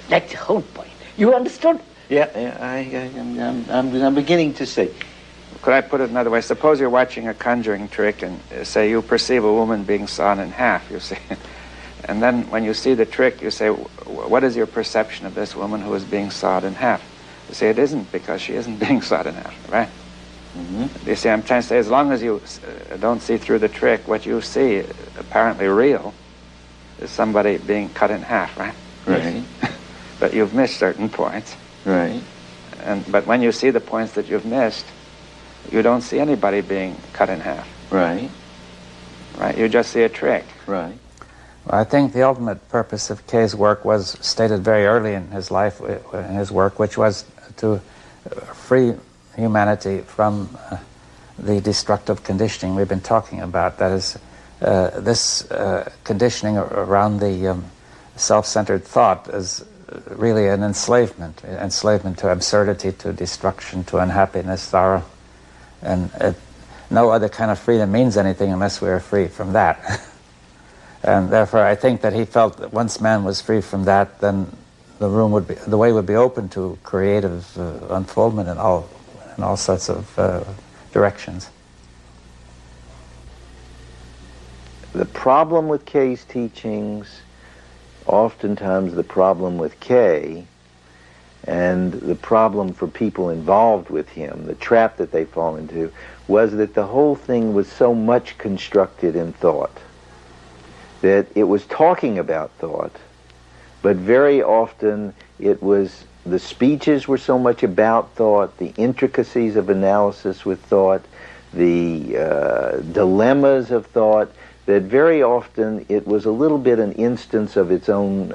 That's the whole point. You understood? Yeah, I'm beginning to see. Could I put it another way? Suppose you're watching a conjuring trick and say you perceive a woman being sawn in half, you see. And then when you see the trick, you say, what is your perception of this woman who is being sawed in half? You say it isn't because she isn't being sawed in half, right? Mm-hmm. You see, I'm trying to say as long as you don't see through the trick, what you see, apparently real, is somebody being cut in half, right? Right. But you've missed certain points. Right. But when you see the points that you've missed, you don't see anybody being cut in half. Right. Right, you just see a trick. Right. Well, I think the ultimate purpose of Kay's work was stated very early in his life, in his work, which was to free humanity from the destructive conditioning we've been talking about. That is, this conditioning around the self-centered thought is really an enslavement to absurdity, to destruction, to unhappiness, sorrow. And no other kind of freedom means anything unless we are free from that. And therefore, I think that he felt that once man was free from that, then the way would be open to creative unfoldment in all sorts of directions. The problem with Kay's teachings, oftentimes the problem with Kay, And the problem for people involved with him, the trap that they fall into, was that the whole thing was so much constructed in thought, that it was talking about thought, but very often it was, the speeches were so much about thought, the intricacies of analysis with thought, the dilemmas of thought, that very often it was a little bit an instance of its own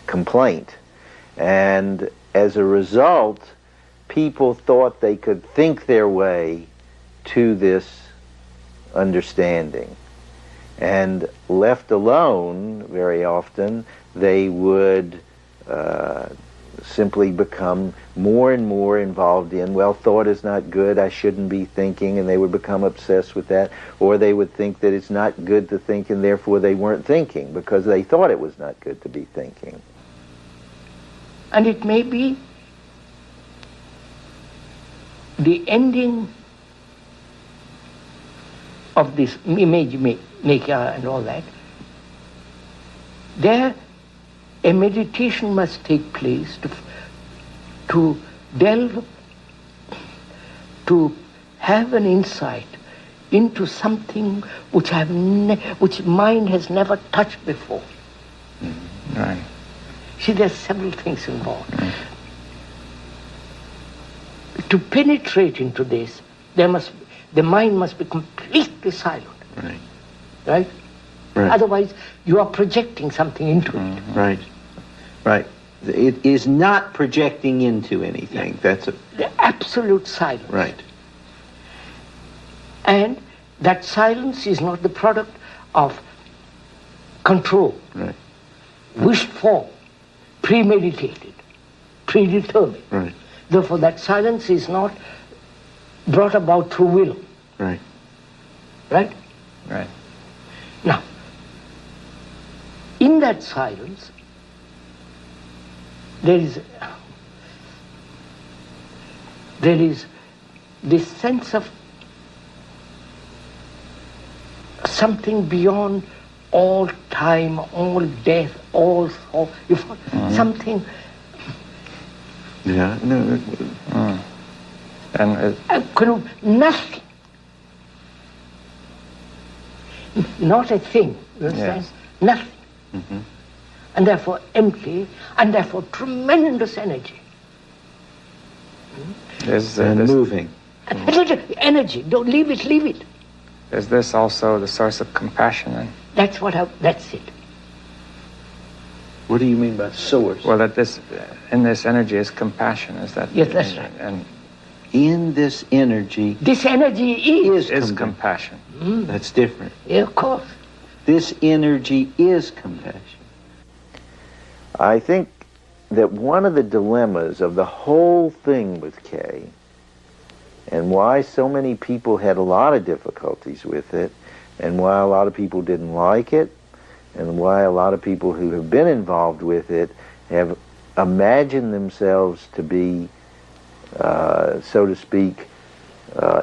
complaint. And as a result, people thought they could think their way to this understanding. And left alone, very often, they would simply become more and more involved in, well, thought is not good, I shouldn't be thinking, and they would become obsessed with that. Or they would think that it's not good to think, and therefore they weren't thinking, because they thought it was not good to be thinking. And it may be the ending of this image maker and all that. There, a meditation must take place to delve, to have an insight into something which which mind has never touched before. Right. See, there's several things involved. To penetrate into this, the mind must be completely silent. Right. Right? Right. Otherwise, you are projecting something into it. Right. Right. It is not projecting into anything. Yeah. That's the absolute silence. Right. And that silence is not the product of control. Right. Wished for, premeditated, predetermined. Right. Therefore, that silence is not brought about through will. Right. Right? Right. Now, in that silence, there is this sense of something beyond all time, all death, all thought. Something. Yeah. No. And nothing. Not a thing. You understand? Yes. Nothing. Mm-hmm. And therefore empty, and therefore tremendous energy. And moving. Energy. Don't leave it. Leave it. Is this also the source of compassion then? That's that's it. What do you mean by source? Well, that in this energy is compassion. Is that? Yes, that's right. And in this energy is compassion. That's different. Yeah, of course. This energy is compassion. I think that one of the dilemmas of the whole thing with Kay, and why so many people had a lot of difficulties with it, and why a lot of people didn't like it, and why a lot of people who have been involved with it have imagined themselves to be, so to speak,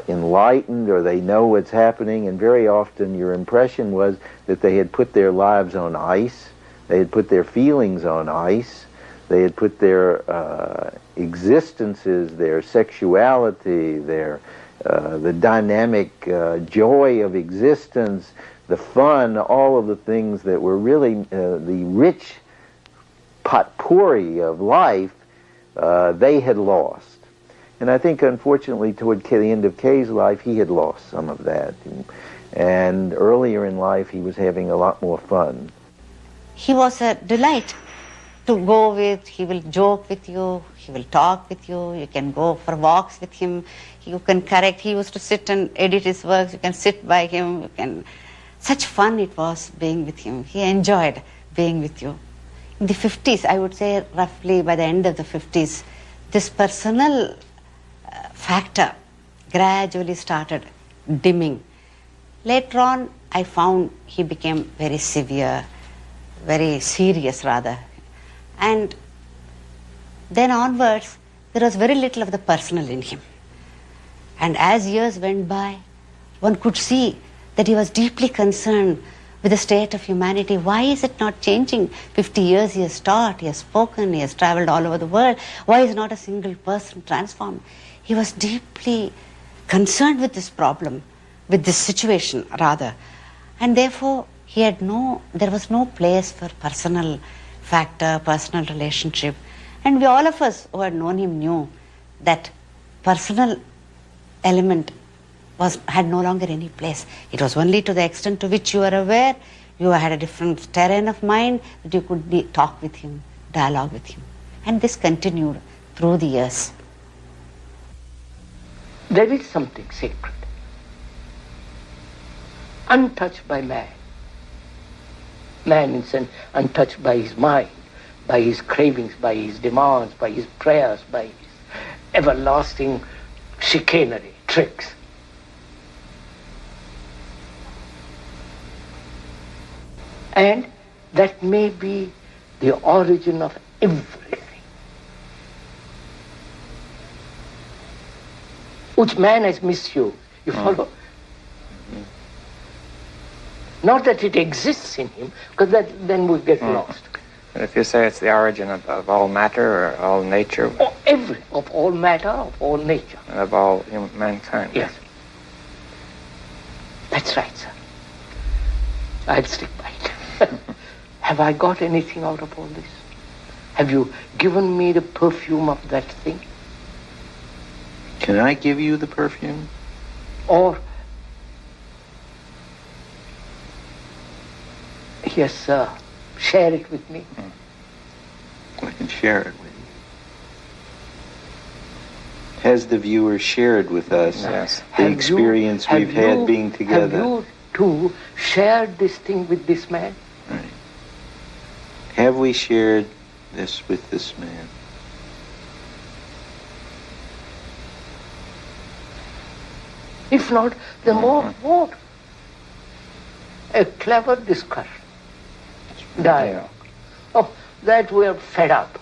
enlightened, or they know what's happening, and very often your impression was that they had put their lives on ice, they had put their feelings on ice, they had put their existences, their sexuality, the dynamic joy of existence, the fun, all of the things that were really the rich potpourri of life, they had lost. And I think, unfortunately, toward the end of Kay's life, he had lost some of that. And earlier in life, he was having a lot more fun. He was a delight to go with. He will joke with you, he will talk with you, you can go for walks with him, you can correct. He used to sit and edit his works, you can sit by him, such fun it was being with him. He enjoyed being with you. In the 50s, I would say roughly by the end of the 50s, this personal factor gradually started dimming. Later on, I found he became very severe, very serious rather. And then onwards, there was very little of the personal in him. And as years went by, one could see that he was deeply concerned with the state of humanity? Why is it not changing? 50 years he has taught, he has spoken, he has traveled all over the world. Why is not a single person transformed? He was deeply concerned with this problem, with this situation rather. And therefore there was no place for personal factor, personal relationship. And we, all of us who had known him, knew that personal element had no longer any place. It was only to the extent to which you were aware, you had a different terrain of mind, that you could talk with him, dialogue with him. And this continued through the years. There is something sacred, untouched by man. Man is untouched by his mind, by his cravings, by his demands, by his prayers, by his everlasting chicanery, tricks. And that may be the origin of everything, which man has misused. You follow? Not that it exists in him, because then we get lost. But if you say it's the origin of all matter or all nature? Of all matter, of all nature. And of all mankind. Yes. That's right, sir. I'll stick by it. Have I got anything out of all this? Have you given me the perfume of that thing? Can I give you the perfume? Or, yes, sir, share it with me. I can share it with you. Has the viewer shared with us the experience we've had being together? Have you two shared this thing with this man? Right. Have we shared this with this man? If not, then what? A clever discussion, dialogue. Oh, that we're fed up.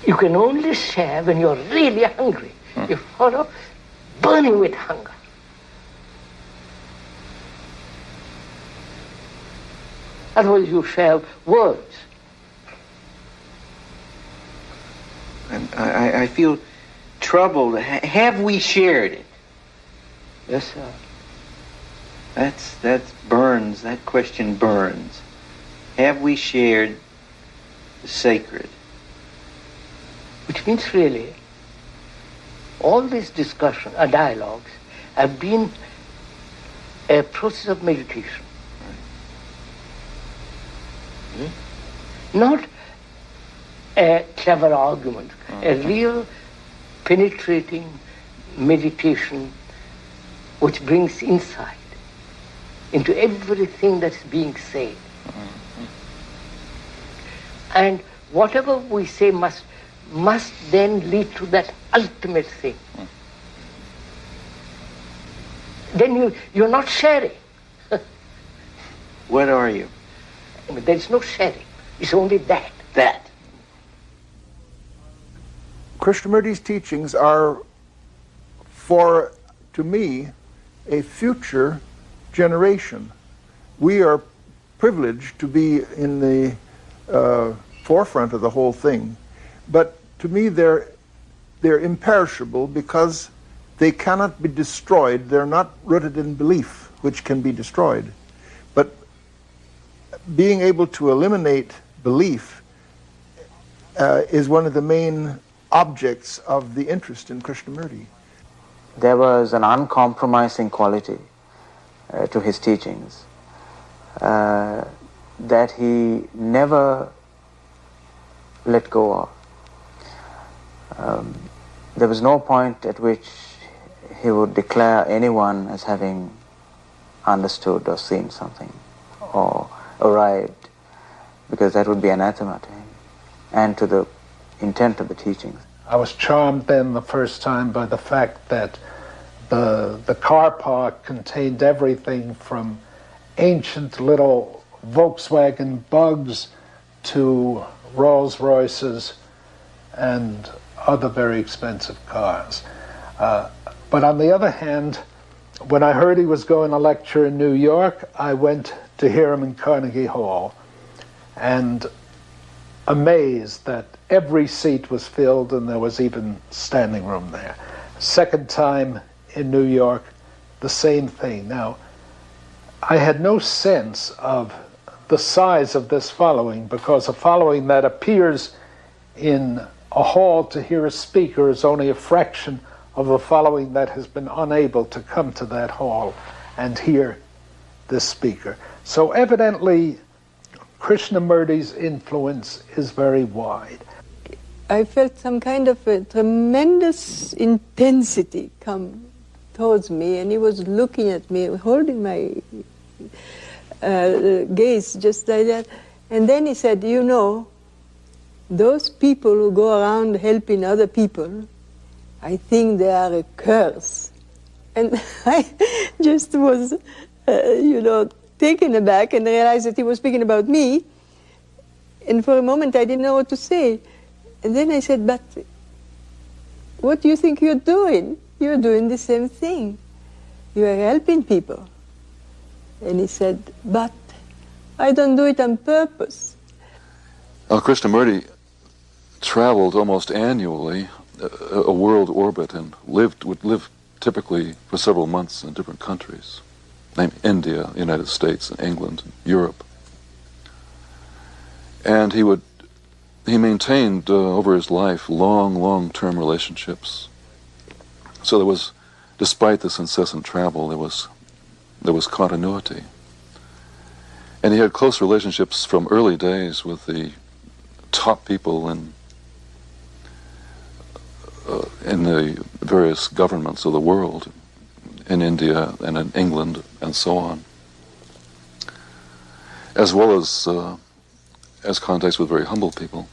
You can only share when you're really hungry. You follow? Burning with hunger. Otherwise you share words. And I feel troubled. Have we shared it? Yes, sir. That burns. That question burns. Have we shared the sacred? Which means really, all these discussion, dialogues, have been a process of meditation. Not a clever argument, a real penetrating meditation which brings insight into everything that's being said. And whatever we say must then lead to that ultimate thing. Then you're not sharing. What are you? There is no sharing. It's only that. That. Krishnamurti's teachings are, to me, a future generation. We are privileged to be in the forefront of the whole thing, but to me they're imperishable because they cannot be destroyed. They're not rooted in belief, which can be destroyed. But being able to eliminate belief is one of the main objects of the interest in Krishnamurti. There was an uncompromising quality to his teachings that he never let go of. There was no point at which he would declare anyone as having understood or seen something or arrived, because that would be anathema to him and to the intent of the teachings. I was charmed then the first time by the fact that the car park contained everything from ancient little Volkswagen Bugs to Rolls Royces and other very expensive cars. But on the other hand, when I heard he was going to lecture in New York, I went to hear him in Carnegie Hall, and amazed that every seat was filled and there was even standing room there. Second time in New York, the same thing. Now, I had no sense of the size of this following, because a following that appears in a hall to hear a speaker is only a fraction of a following that has been unable to come to that hall and hear this speaker. So evidently, Krishnamurti's influence is very wide. I felt some kind of a tremendous intensity come towards me, and he was looking at me, holding my gaze just like that. And then he said, you know, those people who go around helping other people, I think they are a curse. And I just was, taken aback and realized that he was speaking about me. And for a moment I didn't know what to say. And then I said, but what do you think you're doing? You're doing the same thing. You are helping people. And he said, but I don't do it on purpose. Krishnamurti traveled almost annually a world orbit and would live typically for several months in different countries, namely India, United States, and England, and Europe. And he maintained over his life long-term relationships. So there was, despite this incessant travel, there was continuity. And he had close relationships from early days with the top people in the various governments of the world, in India and in England and so on, as well as contacts with very humble people.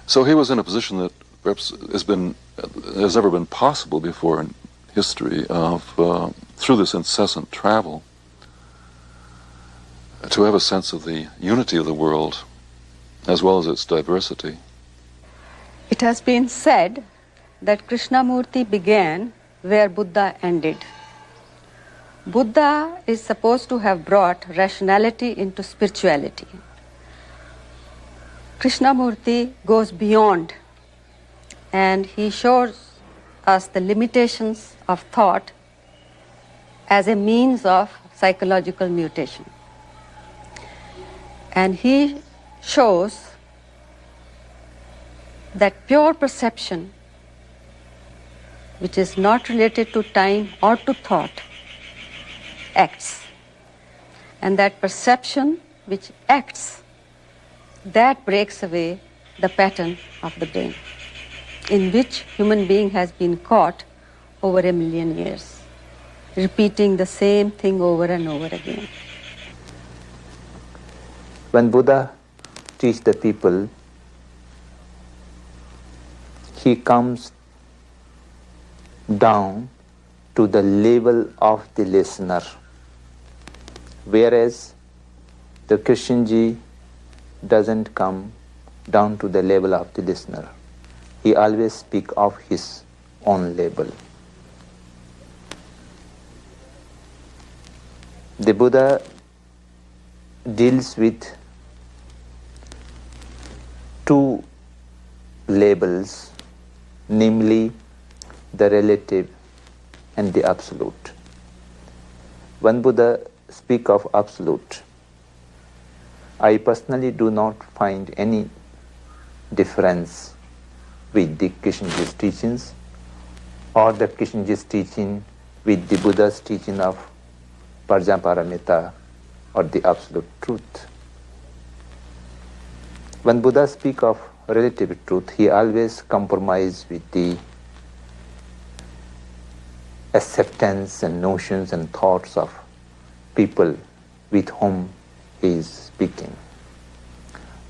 So he was in a position that perhaps has never been possible before in history of, through this incessant travel, to have a sense of the unity of the world as well as its diversity. It has been said that Krishnamurti began where Buddha ended. Buddha is supposed to have brought rationality into spirituality. Krishnamurti goes beyond, and he shows us the limitations of thought as a means of psychological mutation. And he shows that pure perception, which is not related to time or to thought, acts. And that perception which acts, that breaks away the pattern of the brain, in which human being has been caught over 1 million years, repeating the same thing over and over again. When Buddha teaches the people, he comes down to the level of the listener, whereas the Krishnji doesn't come down to the level of the listener. He always speaks of his own level. The Buddha deals with two labels, namely the relative and the absolute. When Buddha speaks of absolute, I personally do not find any difference with the Krishnji's teachings or the Krishnji's teaching with the Buddha's teaching of Parjaparamita or the absolute truth. When Buddha speaks of relative truth, he always compromises with the acceptance and notions and thoughts of people with whom he is speaking.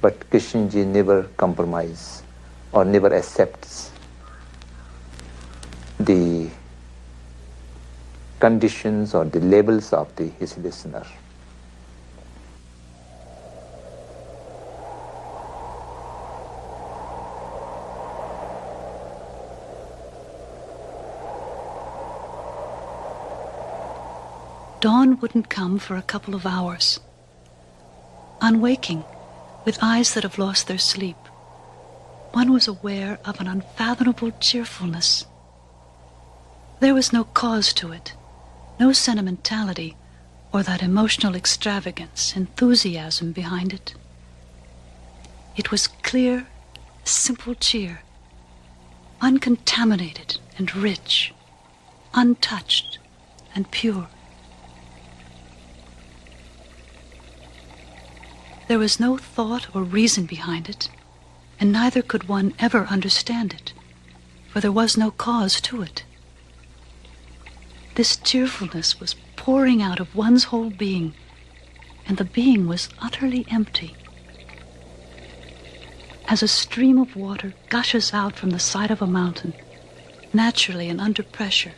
But Krishnji never compromises or never accepts the conditions or the labels of his listener. Dawn wouldn't come for a couple of hours. Unwaking, with eyes that have lost their sleep, one was aware of an unfathomable cheerfulness. There was no cause to it, no sentimentality or that emotional extravagance, enthusiasm behind it. It was clear, simple cheer, uncontaminated and rich, untouched and pure. There was no thought or reason behind it, and neither could one ever understand it, for there was no cause to it. This cheerfulness was pouring out of one's whole being, and the being was utterly empty. As a stream of water gushes out from the side of a mountain, naturally and under pressure,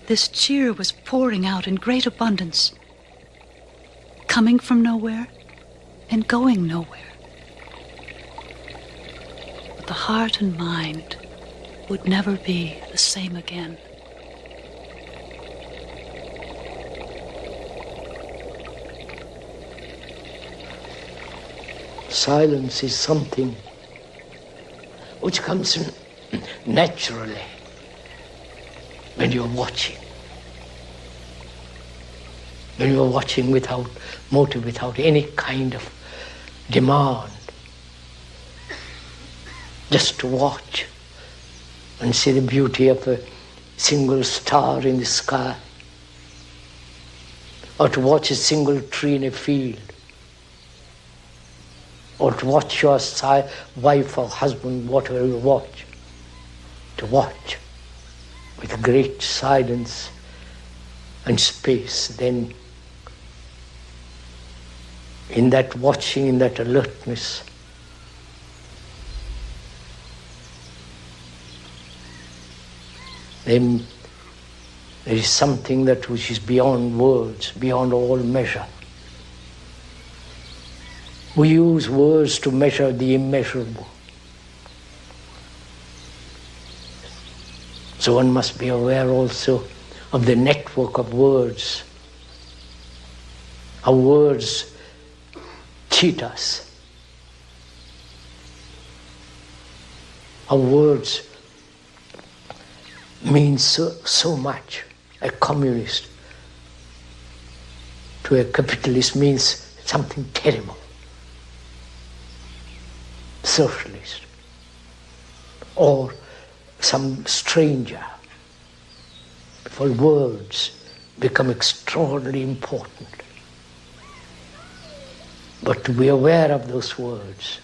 this cheer was pouring out in great abundance, coming from nowhere and going nowhere. But the heart and mind would never be the same again. Silence is something which comes naturally when you're watching. When you're watching without motive, without any kind of demand. Just to watch and see the beauty of a single star in the sky, or to watch a single tree in a field, or to watch your wife or husband, whatever you watch, to watch with great silence and space. Then in that watching, in that alertness, then there is something that which is beyond words, beyond all measure. We use words to measure the immeasurable. So one must be aware also of the network of words. How words cheat us. How words mean so much. A communist to a capitalist means something terrible. Socialist or some stranger. For words become extraordinarily important. But to be aware of those words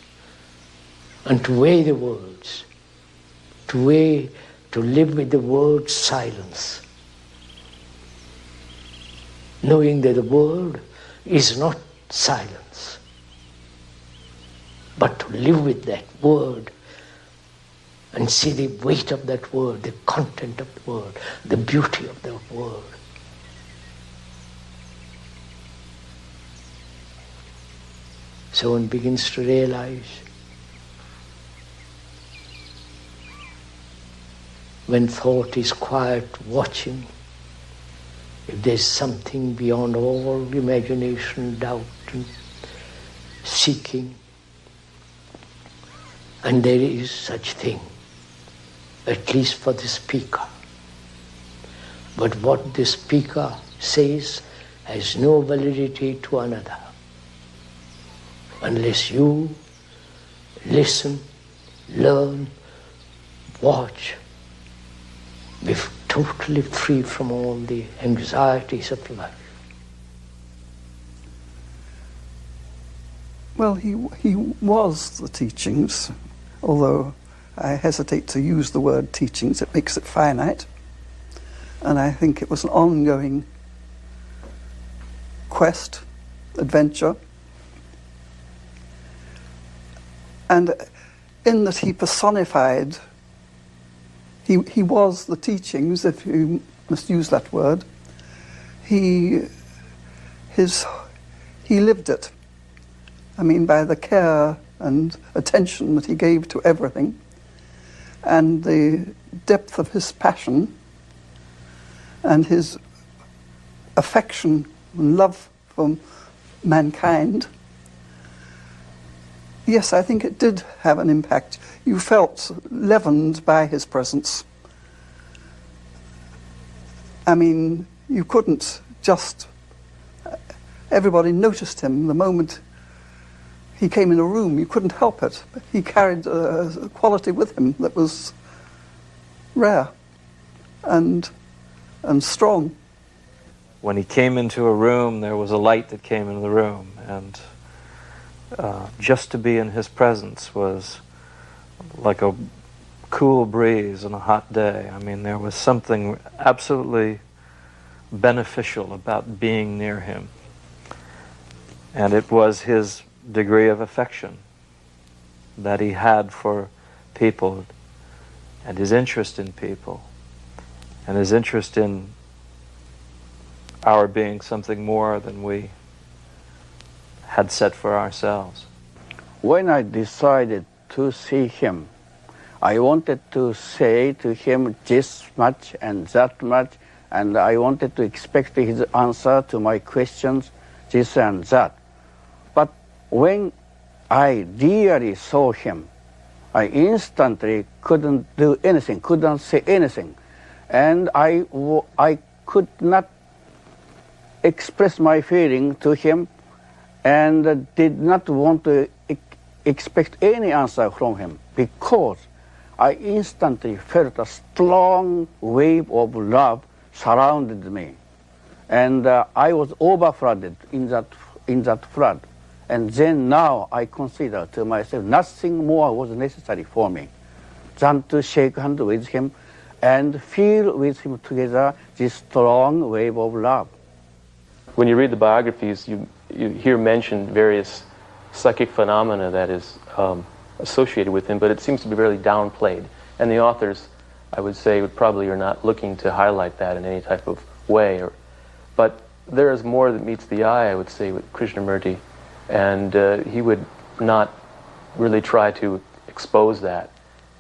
and to weigh the words, to live with the word silence, knowing that the word is not silence, but to live with that word and see the weight of that word, the content of the word, the beauty of that word. So one begins to realize when thought is quiet, watching, if there's something beyond all imagination, doubt, and seeking, and there is such thing, at least for the speaker. But what the speaker says has no validity to another, unless you listen, learn, watch, be totally free from all the anxieties of life. Well, he was the teachings, although I hesitate to use the word teachings, it makes it finite. And I think it was an ongoing quest, adventure. And in that he personified, he was the teachings, if you must use that word. He lived it. I mean, by the care and attention that he gave to everything, and the depth of his passion, and his affection and love for mankind, yes, I think it did have an impact. You felt leavened by his presence. I mean, you couldn't just... Everybody noticed him the moment he came in a room. You couldn't help it. He carried a quality with him that was rare and strong. When he came into a room, there was a light that came into the room, and just to be in his presence was like a cool breeze on a hot day. I mean, there was something absolutely beneficial about being near him. And it was his degree of affection that he had for people, and his interest in people, and his interest in our being something more than we had set for ourselves. When I decided to see him, I wanted to say to him this much and that much, and I wanted to expect his answer to my questions, this and that. But when I really saw him, I instantly couldn't do anything, couldn't say anything. And I could not express my feeling to him, and did not want to expect any answer from him, because I instantly felt a strong wave of love surrounded me, and I was overflooded in that flood. And then now I consider to myself nothing more was necessary for me than to shake hands with him and feel with him together this strong wave of love. When you read the biographies, you hear mentioned various psychic phenomena that is associated with him, but it seems to be really downplayed. And the authors, I would say, probably are not looking to highlight that in any type of way. But there is more that meets the eye, I would say, with Krishnamurti, and he would not really try to expose that.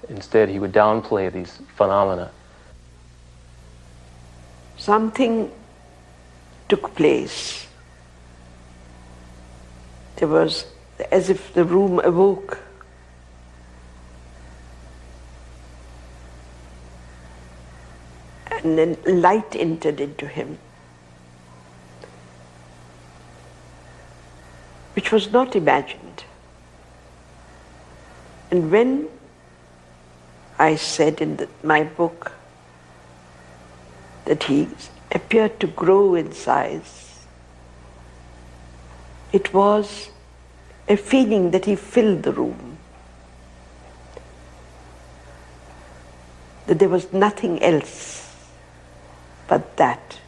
Instead, he would downplay these phenomena. Something took place. There was as if the room awoke. And then light entered into him, which was not imagined. And when I said in my book that he appeared to grow in size, it was a feeling that he filled the room, that there was nothing else but that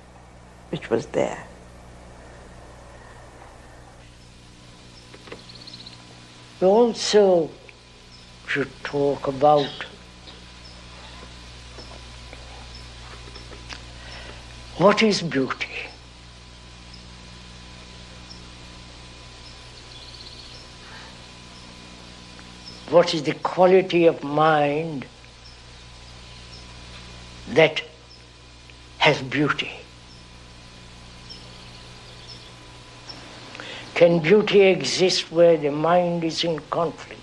which was there. We also should talk about what is beauty. What is the quality of mind that has beauty? Can beauty exist where the mind is in conflict?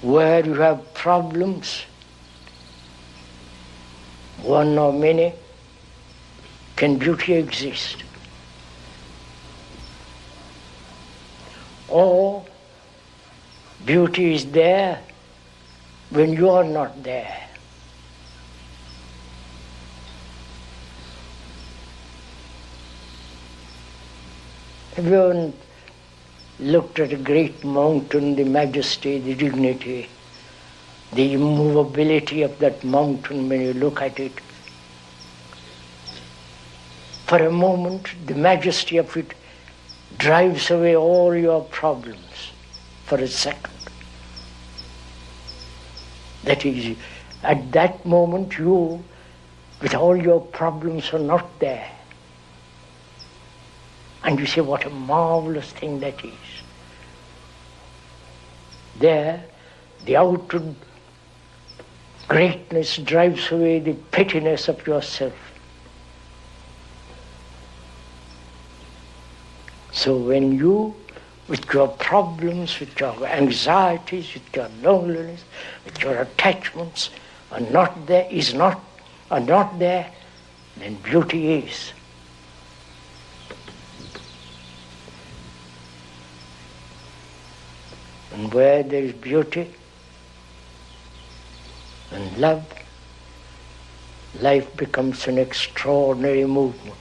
Where you have problems, one or many, can beauty exist? Or beauty is there when you are not there. Have you ever looked at a great mountain, the majesty, the dignity, the immovability of that mountain when you look at it? For a moment, the majesty of it drives away all your problems for a second. That is, at that moment you, with all your problems, are not there. And you say, what a marvelous thing that is. There, the outer Greatness drives away the pettiness of yourself. So when you, with your problems, with your anxieties, with your loneliness, with your attachments, are not there, then beauty is. And where there is beauty and love, life becomes an extraordinary movement.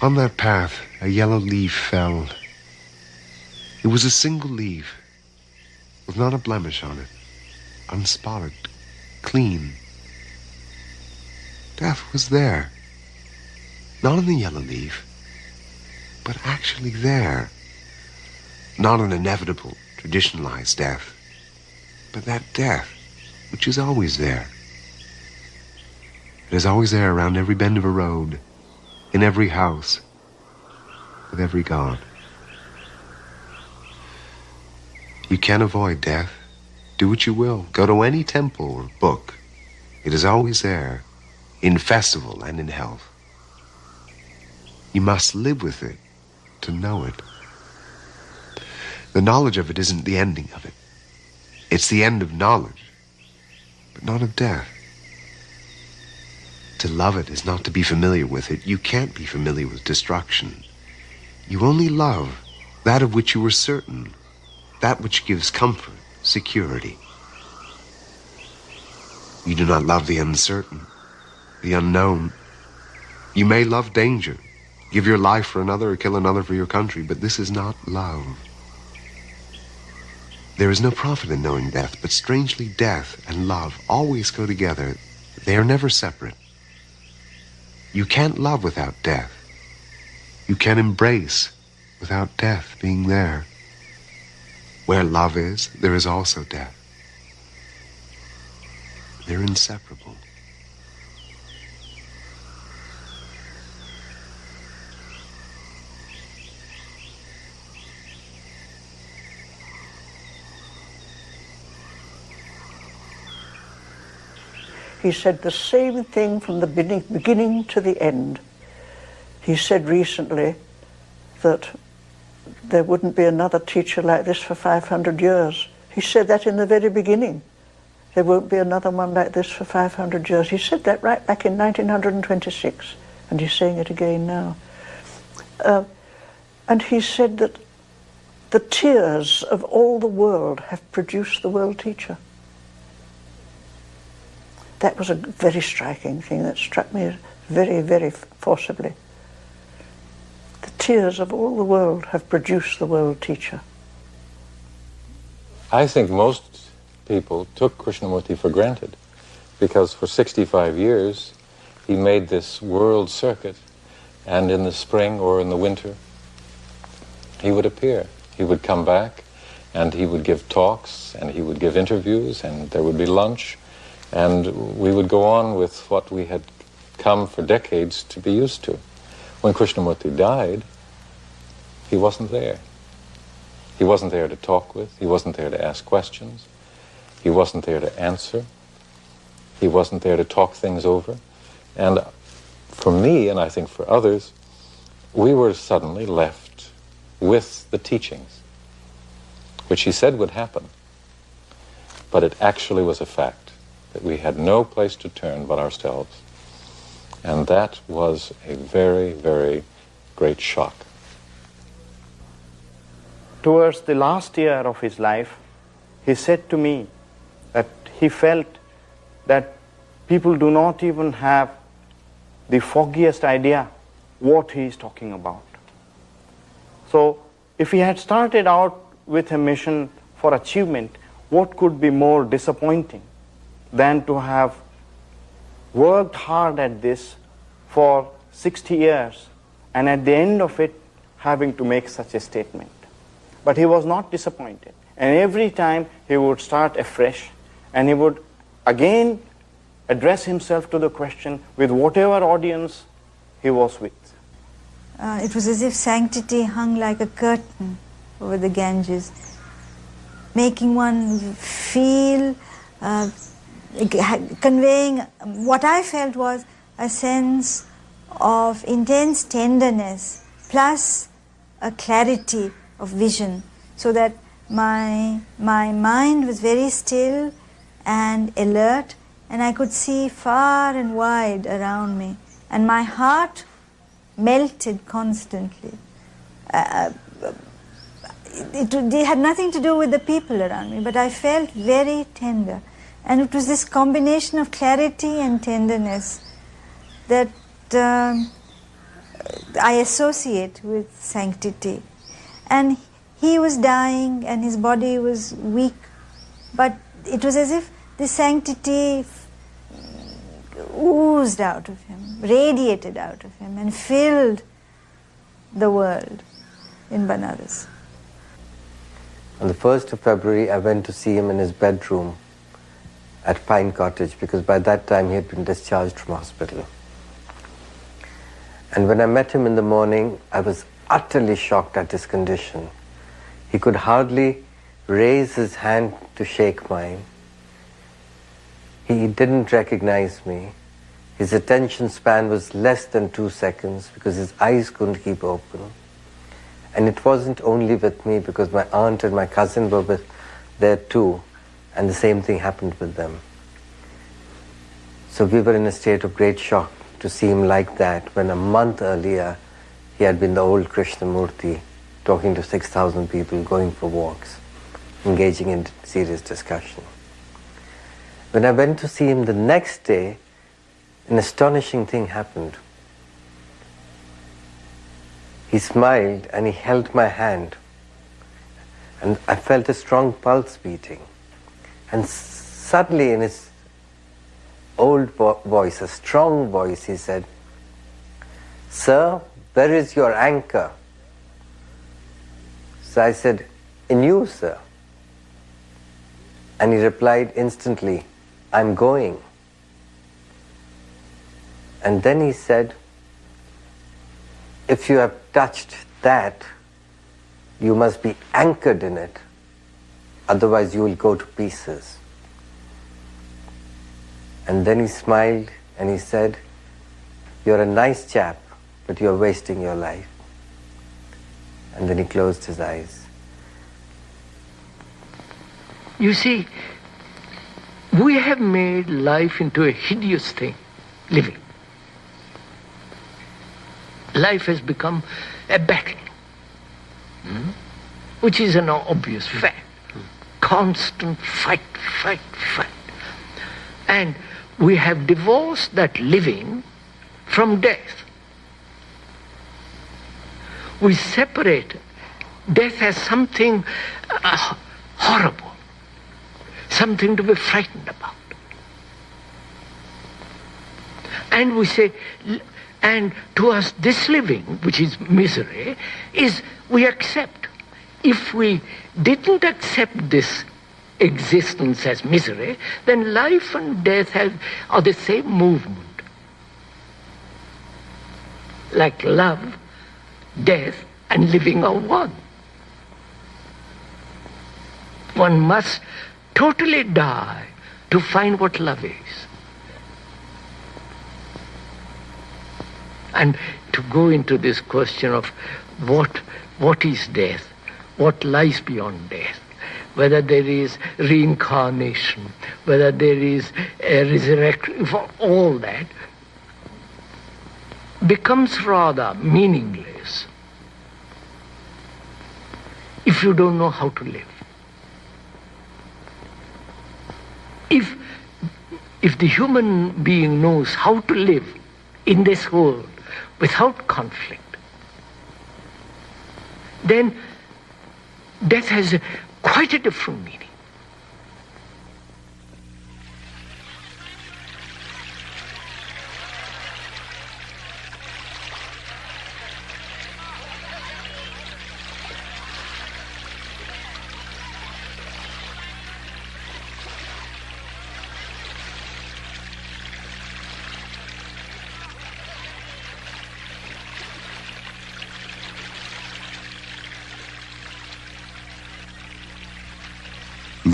On that path, a yellow leaf fell. It was a single leaf, with not a blemish on it, unspotted, clean. Death was there, not in the yellow leaf, but actually there. Not an inevitable, traditionalized death, but that death which is always there. It is always there around every bend of a road, in every house, with every god. You can't avoid death. Do what you will. Go to any temple or book. It is always there, in festival and in health. You must live with it to know it. The knowledge of it isn't the ending of it. It's the end of knowledge, but not of death. To love it is not to be familiar with it. You can't be familiar with destruction. You only love that of which you are certain, that which gives comfort, security. You do not love the uncertain, the unknown. You may love danger, give your life for another or kill another for your country, but this is not love. There is no profit in knowing death, but strangely death and love always go together. They are never separate. You can't love without death. You can't embrace without death being there. Where love is, there is also death. They're inseparable. He said the same thing from the beginning to the end. He said recently that there wouldn't be another teacher like this for 500 years. He said that in the very beginning. There won't be another one like this for 500 years. He said that right back in 1926, and he's saying it again now. And he said that the tears of all the world have produced the world teacher. That was a very striking thing that struck me very, very forcibly. The tears of all the world have produced the world teacher. I think most people took Krishnamurti for granted because for 65 years he made this world circuit, and in the spring or in the winter he would appear. He would come back and he would give talks and he would give interviews and there would be lunch. And we would go on with what we had come for decades to be used to. When Krishnamurti died, he wasn't there. He wasn't there to talk with. He wasn't there to ask questions. He wasn't there to answer. He wasn't there to talk things over. And for me, and I think for others, we were suddenly left with the teachings, which he said would happen. But it actually was a fact that we had no place to turn but ourselves. And that was a very, very great shock. Towards the last year of his life, he said to me that he felt that people do not even have the foggiest idea what he is talking about. So if he had started out with a mission for achievement, what could be more disappointing than to have worked hard at this for 60 years, and at the end of it, having to make such a statement. But he was not disappointed. And every time he would start afresh, and he would again address himself to the question with whatever audience he was with. It was as if sanctity hung like a curtain over the Ganges, making one feel, conveying what I felt was a sense of intense tenderness plus a clarity of vision, so that my mind was very still and alert, and I could see far and wide around me, and my heart melted constantly. It had nothing to do with the people around me, but I felt very tender. And it was this combination of clarity and tenderness that I associate with sanctity. And he was dying and his body was weak, but it was as if the sanctity oozed out of him, radiated out of him, and filled the world in Banaras. On the 1st of February, I went to see him in his bedroom at Pine Cottage, because by that time he had been discharged from hospital. And when I met him in the morning, I was utterly shocked at his condition. He could hardly raise his hand to shake mine. He didn't recognize me. His attention span was less than 2 seconds because his eyes couldn't keep open. And it wasn't only with me, because my aunt and my cousin were there too, and the same thing happened with them. So we were in a state of great shock to see him like that, when a month earlier he had been the old Krishnamurti, talking to 6,000 people, going for walks, engaging in serious discussion. When I went to see him the next day, an astonishing thing happened. He smiled and he held my hand, and I felt a strong pulse beating. And suddenly, in his old voice, a strong voice, he said, "Sir, where is your anchor?" So I said, "In you, sir." And he replied instantly, "I'm going." And then he said, "If you have touched that, you must be anchored in it, otherwise you will go to pieces." And then he smiled and he said, "You're a nice chap, but you're wasting your life." And then he closed his eyes. You see, we have made life into a hideous thing, living. Life has become a battle, which is an obvious fact. Constant fight. And we have divorced that living from death. We separate death as something horrible, something to be frightened about. And we say, and to us this living, which is misery, is we accept. If we didn't accept this existence as misery, then life and death are the same movement. Like love, death, and living are one. One must totally die to find what love is. And to go into this question of what is death, what lies beyond death, whether there is reincarnation, whether there is a resurrection, for all that becomes rather meaningless if you don't know how to live. If the human being knows how to live in this world without conflict, then death has quite a different meaning.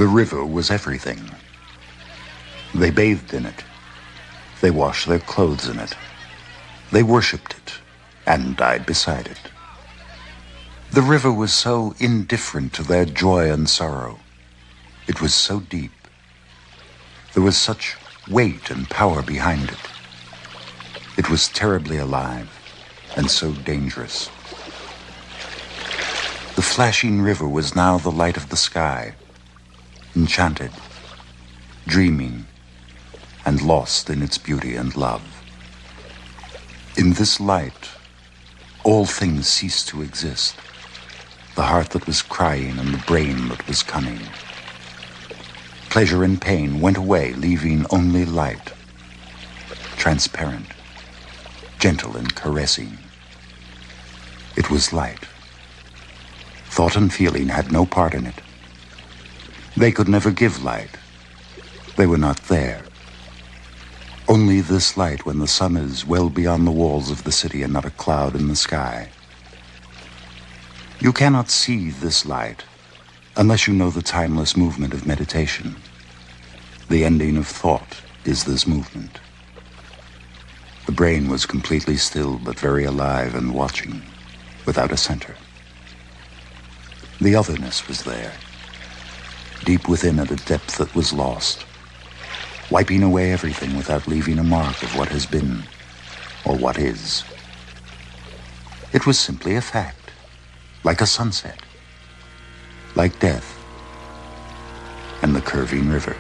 The river was everything. They bathed in it. They washed their clothes in it. They worshipped it and died beside it. The river was so indifferent to their joy and sorrow. It was so deep. There was such weight and power behind it. It was terribly alive and so dangerous. The flashing river was now the light of the sky, enchanted, dreaming, and lost in its beauty and love. In this light, all things ceased to exist. The heart that was crying and the brain that was cunning. Pleasure and pain went away, leaving only light, transparent, gentle and caressing. It was light. Thought and feeling had no part in it. They could never give light. They were not there. Only this light when the sun is well beyond the walls of the city and not a cloud in the sky. You cannot see this light unless you know the timeless movement of meditation. The ending of thought is this movement. The brain was completely still but very alive and watching, without a center. The otherness was there, deep within at a depth that was lost, wiping away everything without leaving a mark of what has been or what is. It was simply a fact, like a sunset, like death and the curving river.